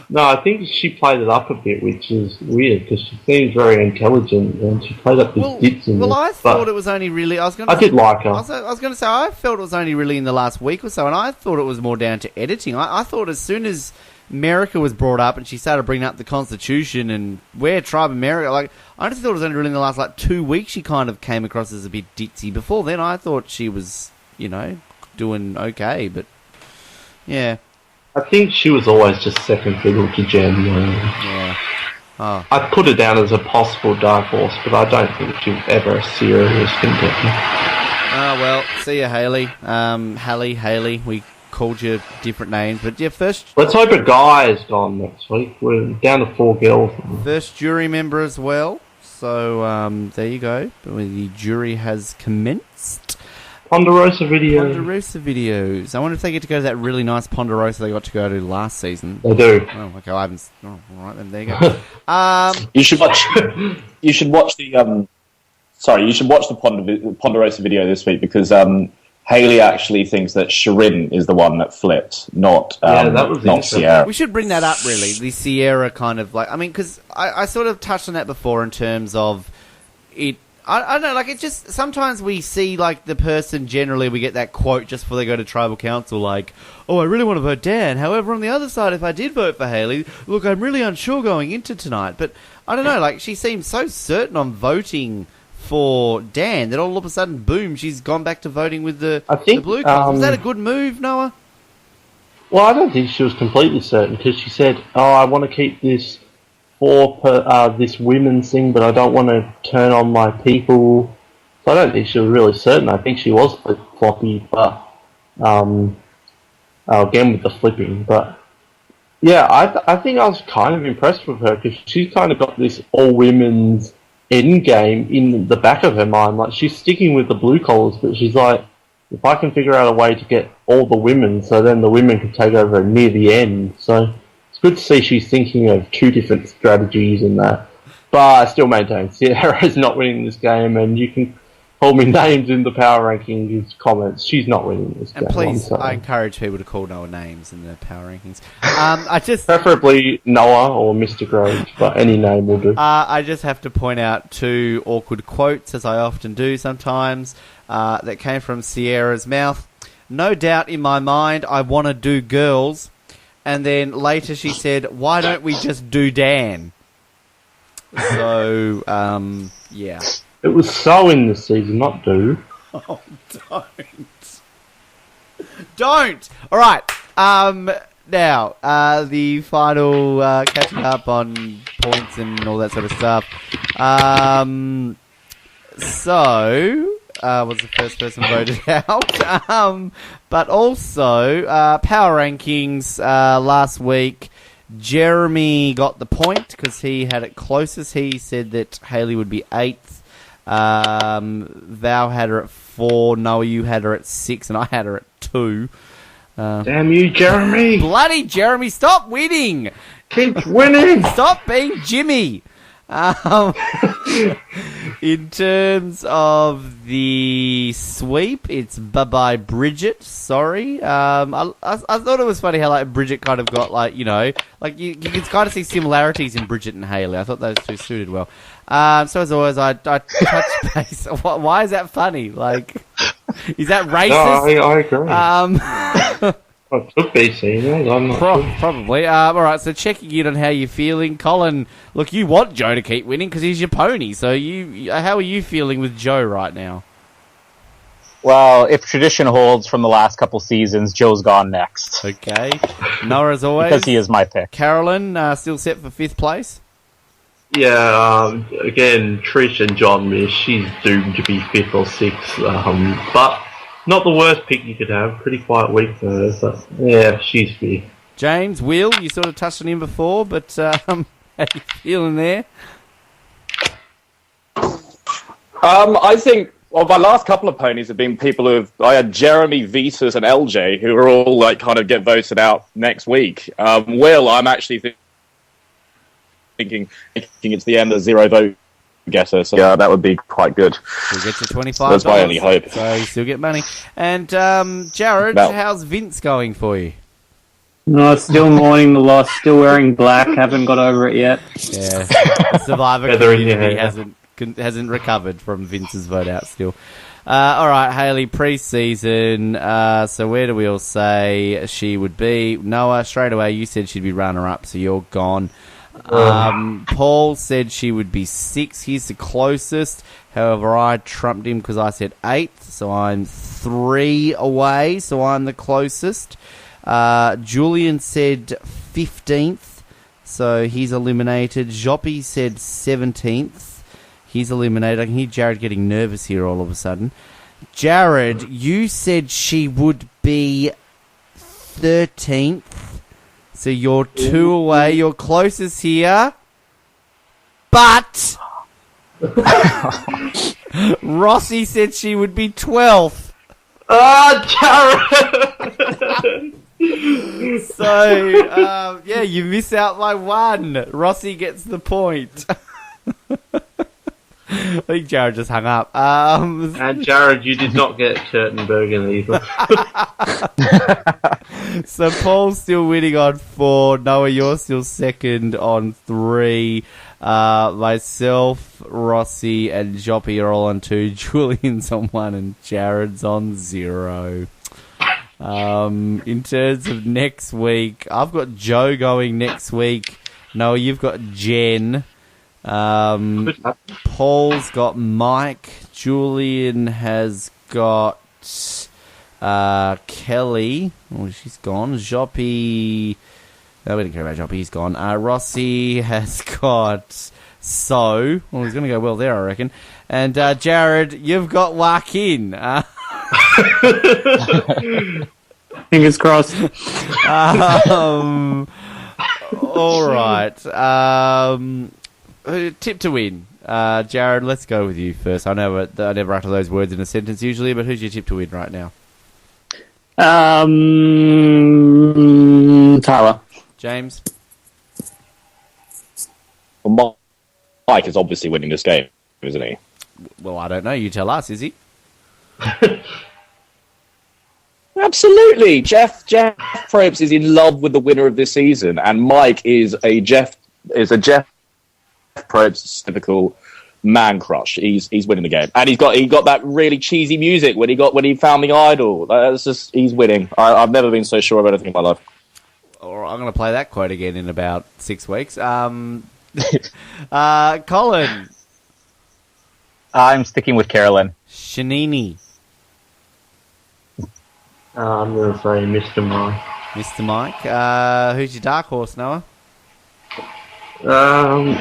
No, I think she played it up a bit, which is weird because she seems very intelligent and she played up this ditziness. Well, I thought it was only really. I did like her. I was going to say I felt it was only really in the last week or so, and I thought it was more down to editing. I thought as soon as America was brought up and she started bringing up the Constitution and we're Tribe America, like I just thought it was only really in the last like 2 weeks she kind of came across as a bit ditzy. Before then, I thought she was, doing okay, but yeah. I think she was always just second fiddle to Jen. Yeah. Oh. I'd put her down as a possible dark horse, but I don't think she was ever a serious contender. Oh, well, see ya, Haley. Haley. We called you different names, but yeah, first... Let's hope a guy is gone next week. We're down to 4 girls. First jury member as well. So, there you go. The jury has commenced. Ponderosa video. Ponderosa videos. I wonder if they get to go to that really nice Ponderosa they got to go to last season. They do. Oh, okay. I haven't. Oh, all right then. There you go. You should watch. You should watch the. Sorry, you should watch the Ponderosa video this week because Haley actually thinks that Shirin is the one that flipped, not not Sierra. We should bring that up, really. The Sierra kind of like, I mean, because I sort of touched on that before in terms of it. I don't know, like, it's just, sometimes we see, like, the person, generally, we get that quote just before they go to tribal council, like, oh, I really want to vote Dan. However, on the other side, if I did vote for Haley, look, I'm really unsure going into tonight. But, I don't know, like, she seems so certain on voting for Dan that all of a sudden, boom, she's gone back to voting with the Blue Cross. Was that a good move, Noah? Well, I don't think she was completely certain, because she said, oh, I want to keep this for this women's thing, but I don't want to turn on my people. So I don't think she was really certain. I think she was flip-floppy, but again with the flipping. But yeah, I think I was kind of impressed with her because she's kind of got this all-women's end game in the back of her mind. Like, she's sticking with the blue collars, but she's like, if I can figure out a way to get all the women, so then the women can take over near the end. So it's good to see she's thinking of two different strategies in that. But I still maintain Sierra's not winning this game, and you can call me names in the power rankings comments. She's not winning this game. And please, I encourage people to call Noah names in the power rankings. Preferably Noah or Mr. Groves, but any name will do. I just have to point out two awkward quotes, as I often do sometimes, that came from Sierra's mouth. No doubt in my mind, I want to do girls. And then later she said, why don't we just do Dan? So, yeah. It was so in this season, not do. Oh, don't! Alright, now, the final, catching up on points and all that sort of stuff. Was the first person voted out. But also, power rankings last week, Jeremy got the point because he had it closest. He said that Haley would be 8th. Val had her at 4. Noah, you had her at 6, and I had her at 2. Damn you, Jeremy! Bloody Jeremy, stop winning! Keep winning! Stop being Jimmy! In terms of the sweep, it's bye-bye Bridget. Sorry. I thought it was funny how, like, Bridget kind of got, like, you know, like, you can kind of see similarities in Bridget and Haley. I thought those two suited well. So as always, I touch base. Why is that funny? Like, is that racist? No, I agree. It could be seen. I'm not sure. Probably. Alright, so checking in on how you're feeling. Colin, look, you want Joe to keep winning because he's your pony. So how are you feeling with Joe right now? Well, if tradition holds from the last couple seasons, Joe's gone next. Okay. Noah, as always. Because he is my pick. Carolyn, still set for 5th place? Yeah, again, Trish and John miss. She's doomed to be 5th or 6th. But not the worst pick you could have. Pretty quiet week for her, but yeah, she's 5th. James, Will, you sort of touched on him before, but how you feeling there? I think my last couple of ponies have been people I had Jeremy, Vitus, and LJ, who are all like kind of get voted out next week. Will, I'm actually thinking it's the end of 0 vote getter, so yeah, that would be quite good. You'll get your $25. So that's my only hope. So you still get money. And Jared, how's Vince going for you? No, still mourning the loss, still wearing black, haven't got over it yet. Yeah, the Survivor community hasn't recovered from Vince's vote out still. Alright, Haley, pre-season, so where do we all say she would be? Noah, straight away, you said she'd be runner-up, so you're gone. Paul said she would be 6. He's the closest. However, I trumped him because I said 8th, so I'm 3 away, so I'm the closest. Julian said 15th, so he's eliminated. Joppy said 17th. He's eliminated. I can hear Jared getting nervous here all of a sudden. Jared, you said she would be 13th. So you're 2 away. You're closest here. But Rossi said she would be 12th. Jared! So, yeah, you miss out by one. Rossi gets the point. I think Jared just hung up. And Jared, you did not get Kurtenbergen either. So Paul's still winning on 4. Noah, you're still second on 3. Myself, Rossi, and Joppy are all on 2. Julian's on 1, and Jared's on 0. In terms of next week, I've got Joe going next week. Noah, you've got Jen. Paul's got Mike. Julian has got Kelly. Oh, she's gone. Joppy. No, we didn't care about Joppy. He's gone. Rossi has got So. Well, he's going to go well there, I reckon. And Jared, you've got Joaquin. Fingers crossed. All right. Tip to win. Jared, let's go with you first. I know I never utter those words in a sentence usually, but who's your tip to win right now? Tyler. James? Well, Mike is obviously winning this game, isn't he? Well, I don't know. You tell us, is he? Absolutely. Jeff Probst is in love with the winner of this season, and Mike is a Jeff Probst typical man crush. He's winning the game, and he got that really cheesy music when he found the idol. That's just, he's winning. I've never been so sure of anything in my life. All right, I'm going to play that quote again in about 6 weeks. Colin. I'm sticking with Carolyn. Shanini. I'm going to say Mr. Mike. Mr. Mike. Who's your dark horse, Noah? I'm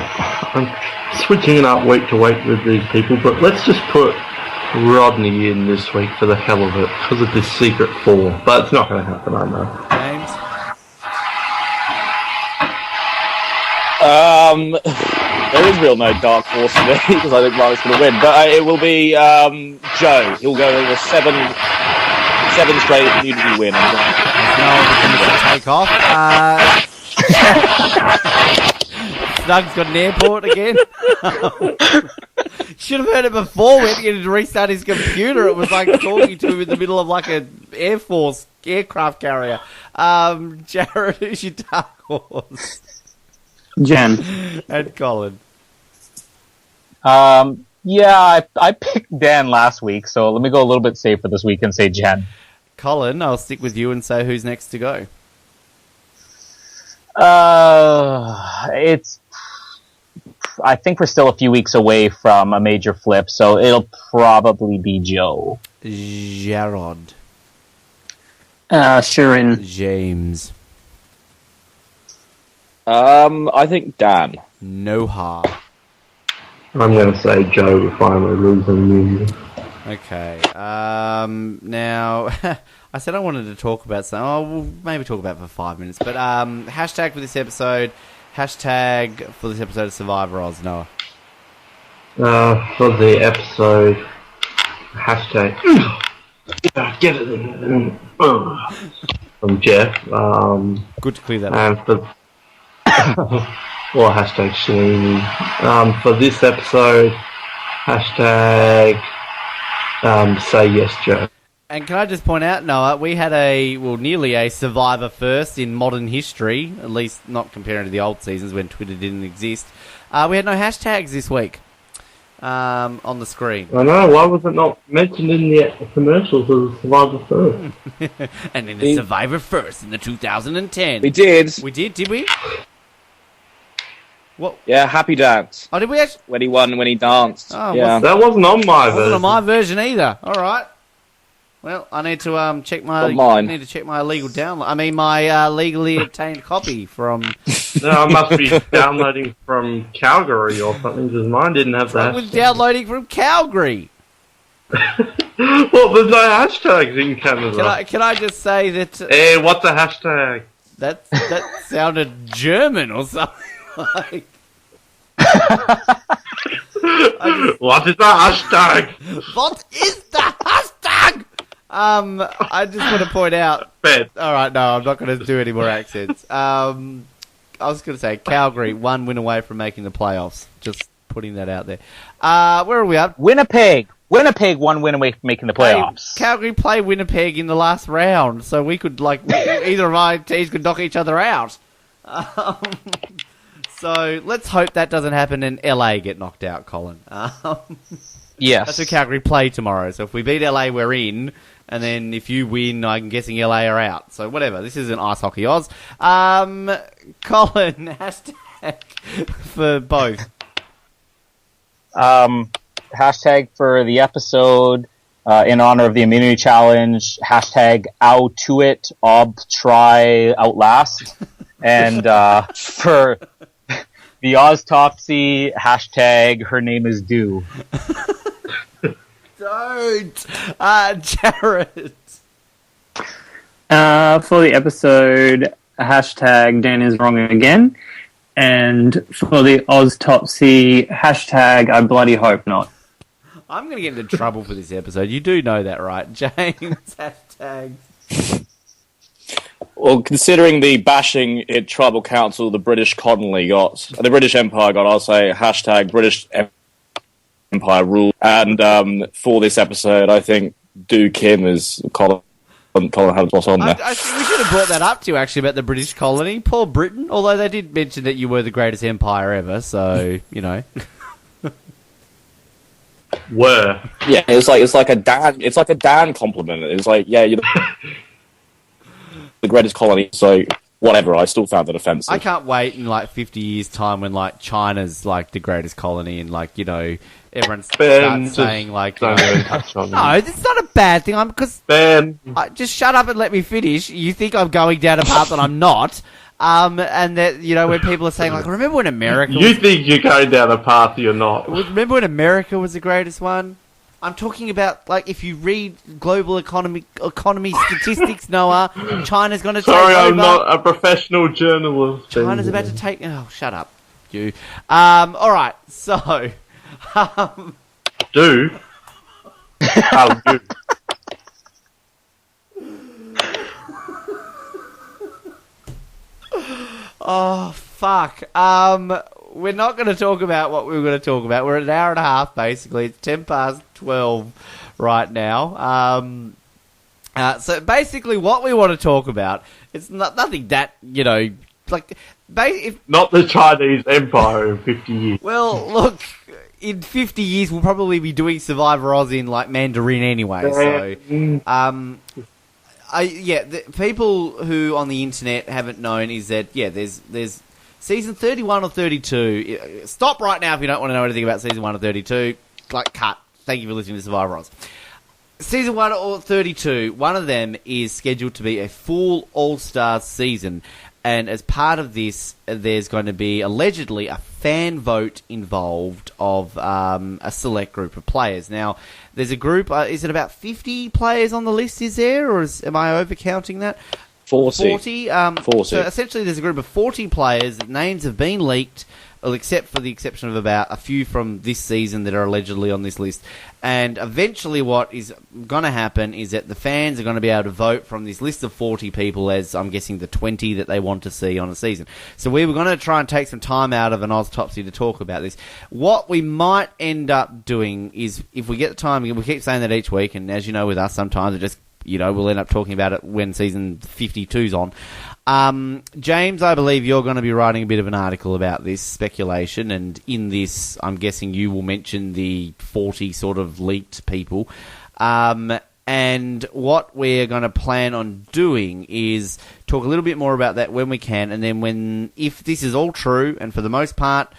switching it up week to week with these people, but let's just put Rodney in this week for the hell of it, because of this secret 4. But it's not going to happen, I know. James? There is real no dark horse for me, because I think Mike's going to win. But it will be Joe. He'll go with a 7 straight nudity win. Take off. Snug's got an airport again. Should have heard it before when he had to restart his computer. It was like talking to him in the middle of like an Air Force aircraft carrier. Jared, who's your dark horse? Jen. And Colin. Yeah, I picked Dan last week, so let me go a little bit safer this week and say Jen. Colin, I'll stick with you and say who's next to go. I think we're still a few weeks away from a major flip, so it'll probably be Joe. Jarrod. Shirin. James. I think Dan. Noha. I'm going to say Joe will finally lose on New Year. Okay. Now, I said I wanted to talk about something. Oh, we'll maybe talk about it for 5 minutes. But hashtag for this episode. Hashtag for this episode of Survivor Oz, Noah. For the episode, hashtag. Get it in. From Jeff. Good to clear that and up. For or hashtag Shalini. For this episode, hashtag say yes, Joe. And can I just point out, Noah, we had nearly a Survivor first in modern history, at least not comparing to the old seasons when Twitter didn't exist. We had no hashtags this week on the screen. I know, why was it not mentioned in the commercials of the Survivor first? And in the Survivor first in the 2010. We did, did we? What? Yeah, Happy Dance. Oh, did we actually? When he won, when he danced. Oh, yeah. That wasn't on my version. Wasn't on my version either. All right. Well, I need to check my legal download. I mean, my legally obtained copy from. No, I must be downloading from Calgary or something because mine didn't have that. I was downloading from Calgary. Well, there's no hashtags in Canada. Can I just say that? Hey, what's a hashtag? That sounded German or something like. What is the hashtag? What is the hashtag? I just want to point out. Ben. All right, no, I'm not going to do any more accents. I was going to say Calgary, 1 win away from making the playoffs. Just putting that out there. Where are we up? Winnipeg, 1 win away from making the playoffs. Calgary play Winnipeg in the last round, so we could either of our teams could knock each other out. So let's hope that doesn't happen and LA get knocked out, Colin. Yes. That's who Calgary play tomorrow. So if we beat LA, we're in. And then if you win, I'm guessing LA are out. So whatever. This isn't Ice Hockey Oz. Colin, hashtag for both. Hashtag for the episode in honor of the immunity challenge. Hashtag ow to it, ob try outlast. And for the Oztopsy, hashtag her name is Dew. Don't! Jared! For the episode, hashtag Dan is wrong again. And for the Oztopsy, hashtag I bloody hope not. I'm going to get into trouble for this episode. You do know that, right? James, hashtag. Well, considering the bashing it tribal council the British Empire got, I'll say hashtag British Empire rule. And for this episode, I think Do Kim is Colin had what's on there. I think we should have brought that up to you, actually, about the British colony. Poor Britain, although they did mention that you were the greatest empire ever, so, you know. Were. Yeah, it's like a Dan compliment. It's like, yeah, you're the greatest colony, so whatever, I still found it offensive. I can't wait in 50 years' time when China's the greatest colony and everyone starts saying no, it's not a bad thing. Just shut up and let me finish. You think I'm going down a path that I'm not. And that, when people are saying, remember when America You think you're going down a path you're not. Remember when America was the greatest one? I'm talking about, if you read global economy statistics, Noah, China's going to take over. Sorry, I'm not a professional journalist. China's about to take... Oh, shut up, you. All right, so... Do? I'll do. Oh, fuck. We're not going to talk about what we were going to talk about. We're at an hour and a half, basically. It's 10 past 12 right now. So basically what we want to talk about, it's nothing that, not the Chinese Empire in 50 years. Well, look, in 50 years we'll probably be doing Survivor Oz in Mandarin anyway. So, the people who on the internet haven't known is that there's season 31 or 32. Stop right now if you don't want to know anything about season 1 or 32. Cut. Thank you for listening to Survivor Oz. Season 1 or 32, one of them is scheduled to be a full All-Star season. And as part of this, there's going to be allegedly a fan vote involved of a select group of players. Now, there's a group, is it about 50 players on the list, is there? Or am I overcounting that? 40. 40. 40. So essentially there's a group of 40 players. Names have been leaked, except for the exception of about a few from this season that are allegedly on this list. And eventually what is going to happen is that the fans are going to be able to vote from this list of 40 people as, I'm guessing, the 20 that they want to see on a season. So we were going to try and take some time out of an Oztopsy to talk about this. What we might end up doing is, if we get the time, we keep saying that each week, and as you know with us, sometimes it just, we'll end up talking about it when season 52's on. James, I believe you're going to be writing a bit of an article about this speculation, and in this, I'm guessing you will mention the 40 sort of leaked people. And what we're going to plan on doing is talk a little bit more about that when we can, and then if this is all true, and for the most part,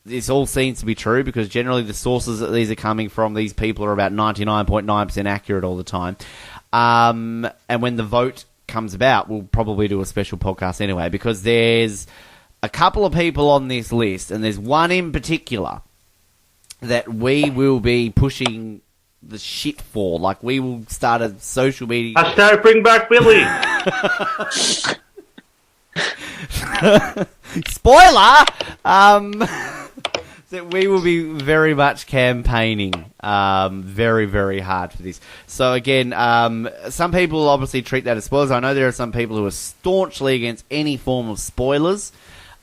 this all seems to be true, because generally the sources that these are coming from, these people are about 99.9% accurate all the time. And when the vote comes about, we'll probably do a special podcast anyway, because there's a couple of people on this list, and there's one in particular that we will be pushing the shit for. We will start a social media... Hashtag bring back Billy! Spoiler! So we will be very much campaigning very, very hard for this. So again, some people obviously treat that as spoilers. I know there are some people who are staunchly against any form of spoilers.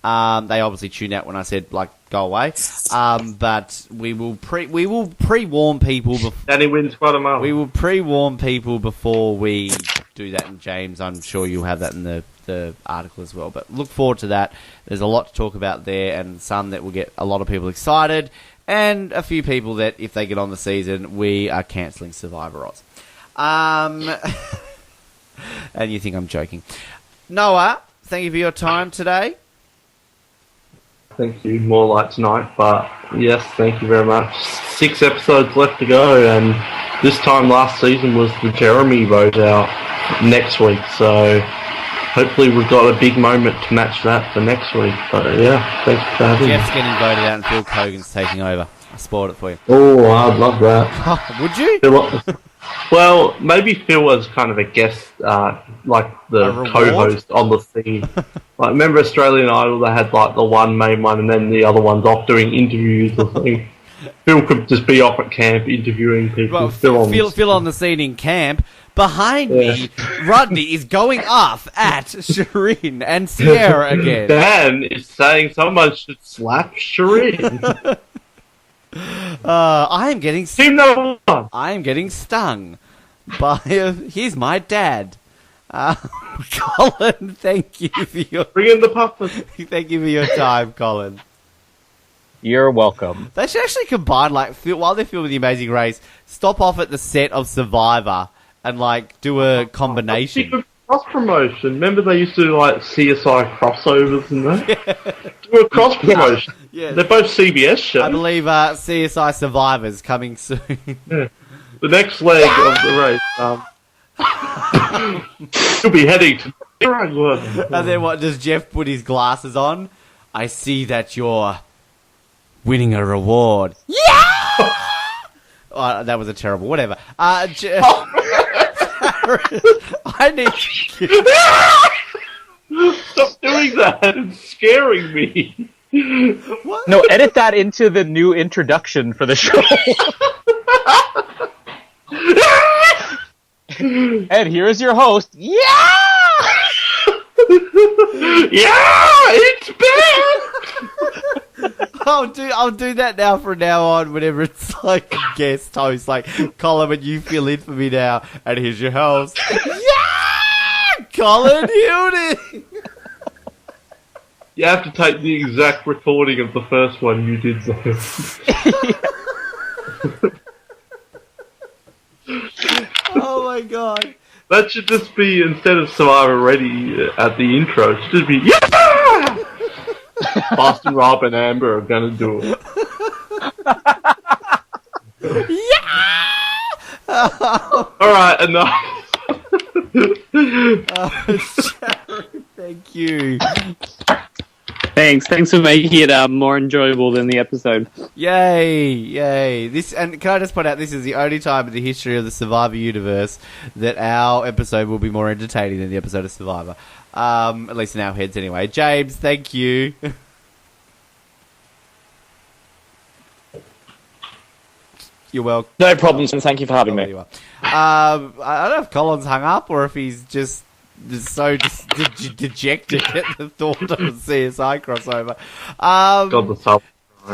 They obviously tuned out when I said, like, go away. But we will pre-warn people. Danny wins Guatemala. We will pre-warn people before we do that. And James, I'm sure you'll have that in the article as well. But look forward to that. There's a lot to talk about there, and some that will get a lot of people excited, and a few people that, if they get on the season, we are cancelling Survivor Oz. And you think I'm joking. Noah, thank you for your time today. Thank you. More like tonight, but yes, thank you very much. 6 episodes left to go, and this time last season was the Jeremy vote out next week, so hopefully we've got a big moment to match that for next week. But yeah, thanks for having me. Jeff's getting voted out and Phil Kogan's taking over. I spoiled it for you. Oh, I'd love that. Would you? Well, maybe Phil was kind of a guest, like the co-host on the scene. Like, remember Australian Idol? They had like the one main one, and then the other one's off doing interviews or something. Phil could just be off at camp interviewing people. Well, Phil on the scene in camp. Behind me, Rodney is going off at Shireen and Sierra again. Dan is saying someone should slap Shireen. I am getting Team number 1. I am getting stung by here's my dad. Colin, thank you for your bring in the puppet. Thank you for your time, Colin. You're welcome. They should actually combine, like, while they're filming The Amazing Race, stop off at the set of Survivor and, like, do a combination. Cross promotion. Remember they used to do, like, CSI crossovers and that? Yeah. Do a cross promotion. Yeah. They're both CBS shows. I believe CSI Survivor's coming soon. Yeah. The next leg of the race, you'll be heading to... And then what, does Jeff put his glasses on? I see that you're winning a reward. Yeah! Oh, that was a terrible... Whatever. I need... Stop doing that. It's scaring me. What? No, edit that into the new introduction for the show. And here's your host. Yeah! Yeah! It's bad! I'll do that now from now on whenever it's like a guest host, like, Colin, when you fill in for me now, and here's your host. Yeah! Colin Hilding! You have to take the exact recording of the first one you did, though. Oh my god. That should just be, instead of Survivor Ready at the intro, it should be, yeah! Boston Rob and Amber are gonna do it. Yeah! Alright, enough. Sharon, thank you. Thanks for making it more enjoyable than the episode. Yay! This, and can I just point out, this is the only time in the history of the Survivor universe that our episode will be more entertaining than the episode of Survivor. At least in our heads, anyway. James, thank you. You're welcome. No problems, and thank you for having me. I don't know if Colin's hung up or if he's just so dejected at the thought of a CSI crossover.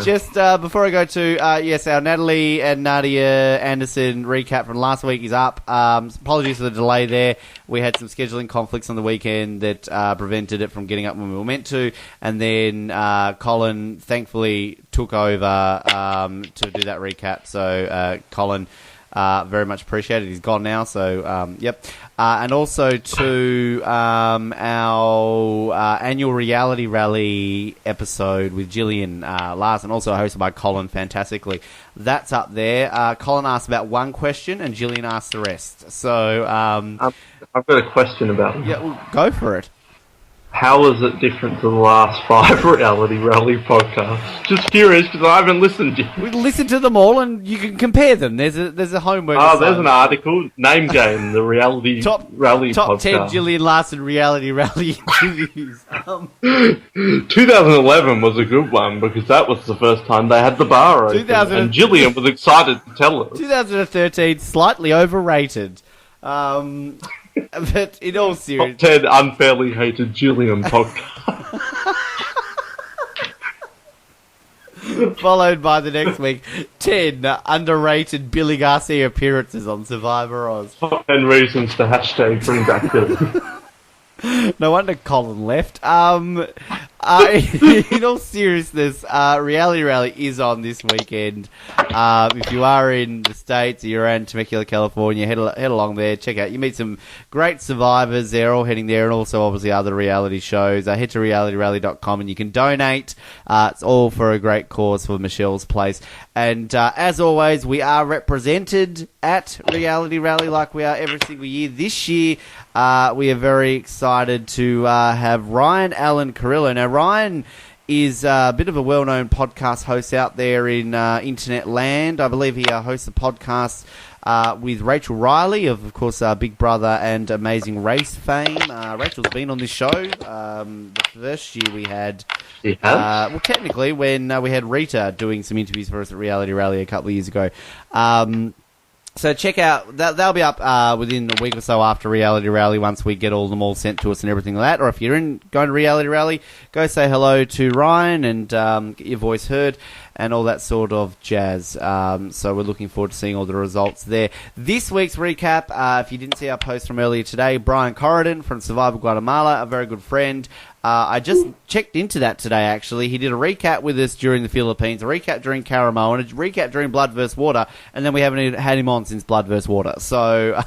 Just before I go to, yes, our Natalie and Nadia Anderson recap from last week is up. Apologies for the delay there. We had some scheduling conflicts on the weekend that prevented it from getting up when we were meant to. And then Colin thankfully took over to do that recap. So Colin, very much appreciated. He's gone now, so yep. And also to our annual reality rally episode with Gillian Larson, also hosted by Colin fantastically. That's up there. Colin asked about one question and Gillian asked the rest. So I've got a question about it. Yeah, well, go for it. How is it different to the last 5 Reality Rally podcasts? Just curious, because I haven't listened yet. We listen to them all, and you can compare them. There's a homework. There's an article. Name Game, the Reality Rally top podcast. 10 Gillian Larson Reality Rally interviews. 2011 was a good one, because that was the first time they had the bar open, and Gillian was excited to tell us. 2013, slightly overrated. But in all seriousness... Top 10 unfairly hated Gillian podcast. Followed by the next week, 10 underrated Billy Garcia appearances on Survivor Oz. Top 10 reasons to hashtag bring back Billy. No wonder Colin left. In all seriousness, Reality Rally is on this weekend. If you are in the States, or you're in Temecula, California, head along there, check out. You meet some great survivors. They're all heading there, and also obviously other reality shows. Head to realityrally.com and you can donate. It's all for a great cause for Michelle's Place. And as always, we are represented at Reality Rally like we are every single year. This year, we are very excited to have Ryan Allen Carrillo. Now, Ryan is a bit of a well-known podcast host out there in internet land. I believe he hosts a podcast with Rachel Riley of course, Big Brother and Amazing Race fame. Rachel's been on this show. The first year we had... well, technically, when we had Rita doing some interviews for us at Reality Rally a couple of years ago. So check out, they'll be up within a week or so after Reality Rally once we get them all sent to us and everything like that. Or if you're going to Reality Rally, go say hello to Ryan and get your voice heard and all that sort of jazz. So we're looking forward to seeing all the results there. This week's recap, if you didn't see our post from earlier today, Brian Corridon from Survival Guatemala, a very good friend. I just checked into that today, actually. He did a recap with us during the Philippines, a recap during Caramal, and a recap during Blood vs. Water, and then we haven't even had him on since Blood vs. Water. So,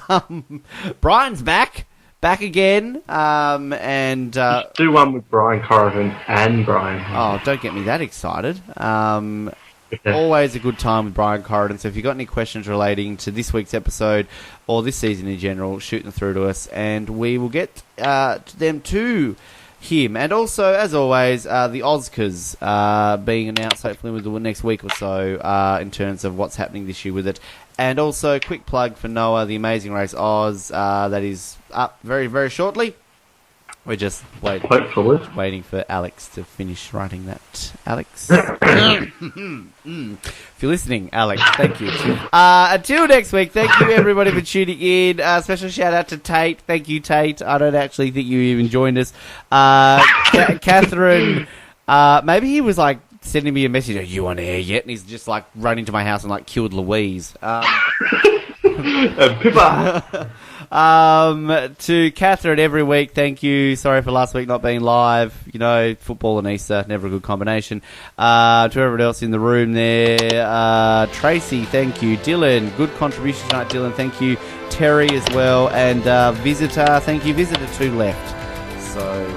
Brian's back again, and... do one with Brian Corrigan and Brian. Oh, don't get me that excited. Always a good time with Brian Corridon. So if you've got any questions relating to this week's episode or this season in general, shoot them through to us, and we will get them to him. And also, as always, the Oscars being announced hopefully within the next week or so in terms of what's happening this year with it. And also, quick plug for Noah, the Amazing Race Oz, that is up very, very shortly. We're just waiting for Alex to finish writing that. Alex? If you're listening, Alex, thank you. Until next week, thank you everybody for tuning in. Special shout out to Tate. Thank you, Tate. I don't actually think you even joined us. Catherine, maybe he was like sending me a message, are you on air yet? And he's just like run into my house and like killed Louise. Pippa! To Catherine every week, thank you. Sorry for last week not being live. You know, football and Easter, never a good combination. To everyone else in the room there, Tracy, thank you. Dylan, good contribution tonight, Dylan. Thank you. Terry as well. And Visitor, thank you. Visitor 2 left. So,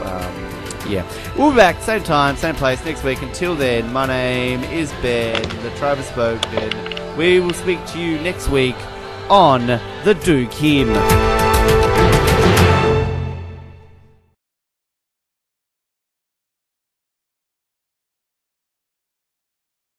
yeah. We'll be back, same time, same place next week. Until then, my name is Ben, the tribe has spoken. We will speak to you next week on The Duke Him.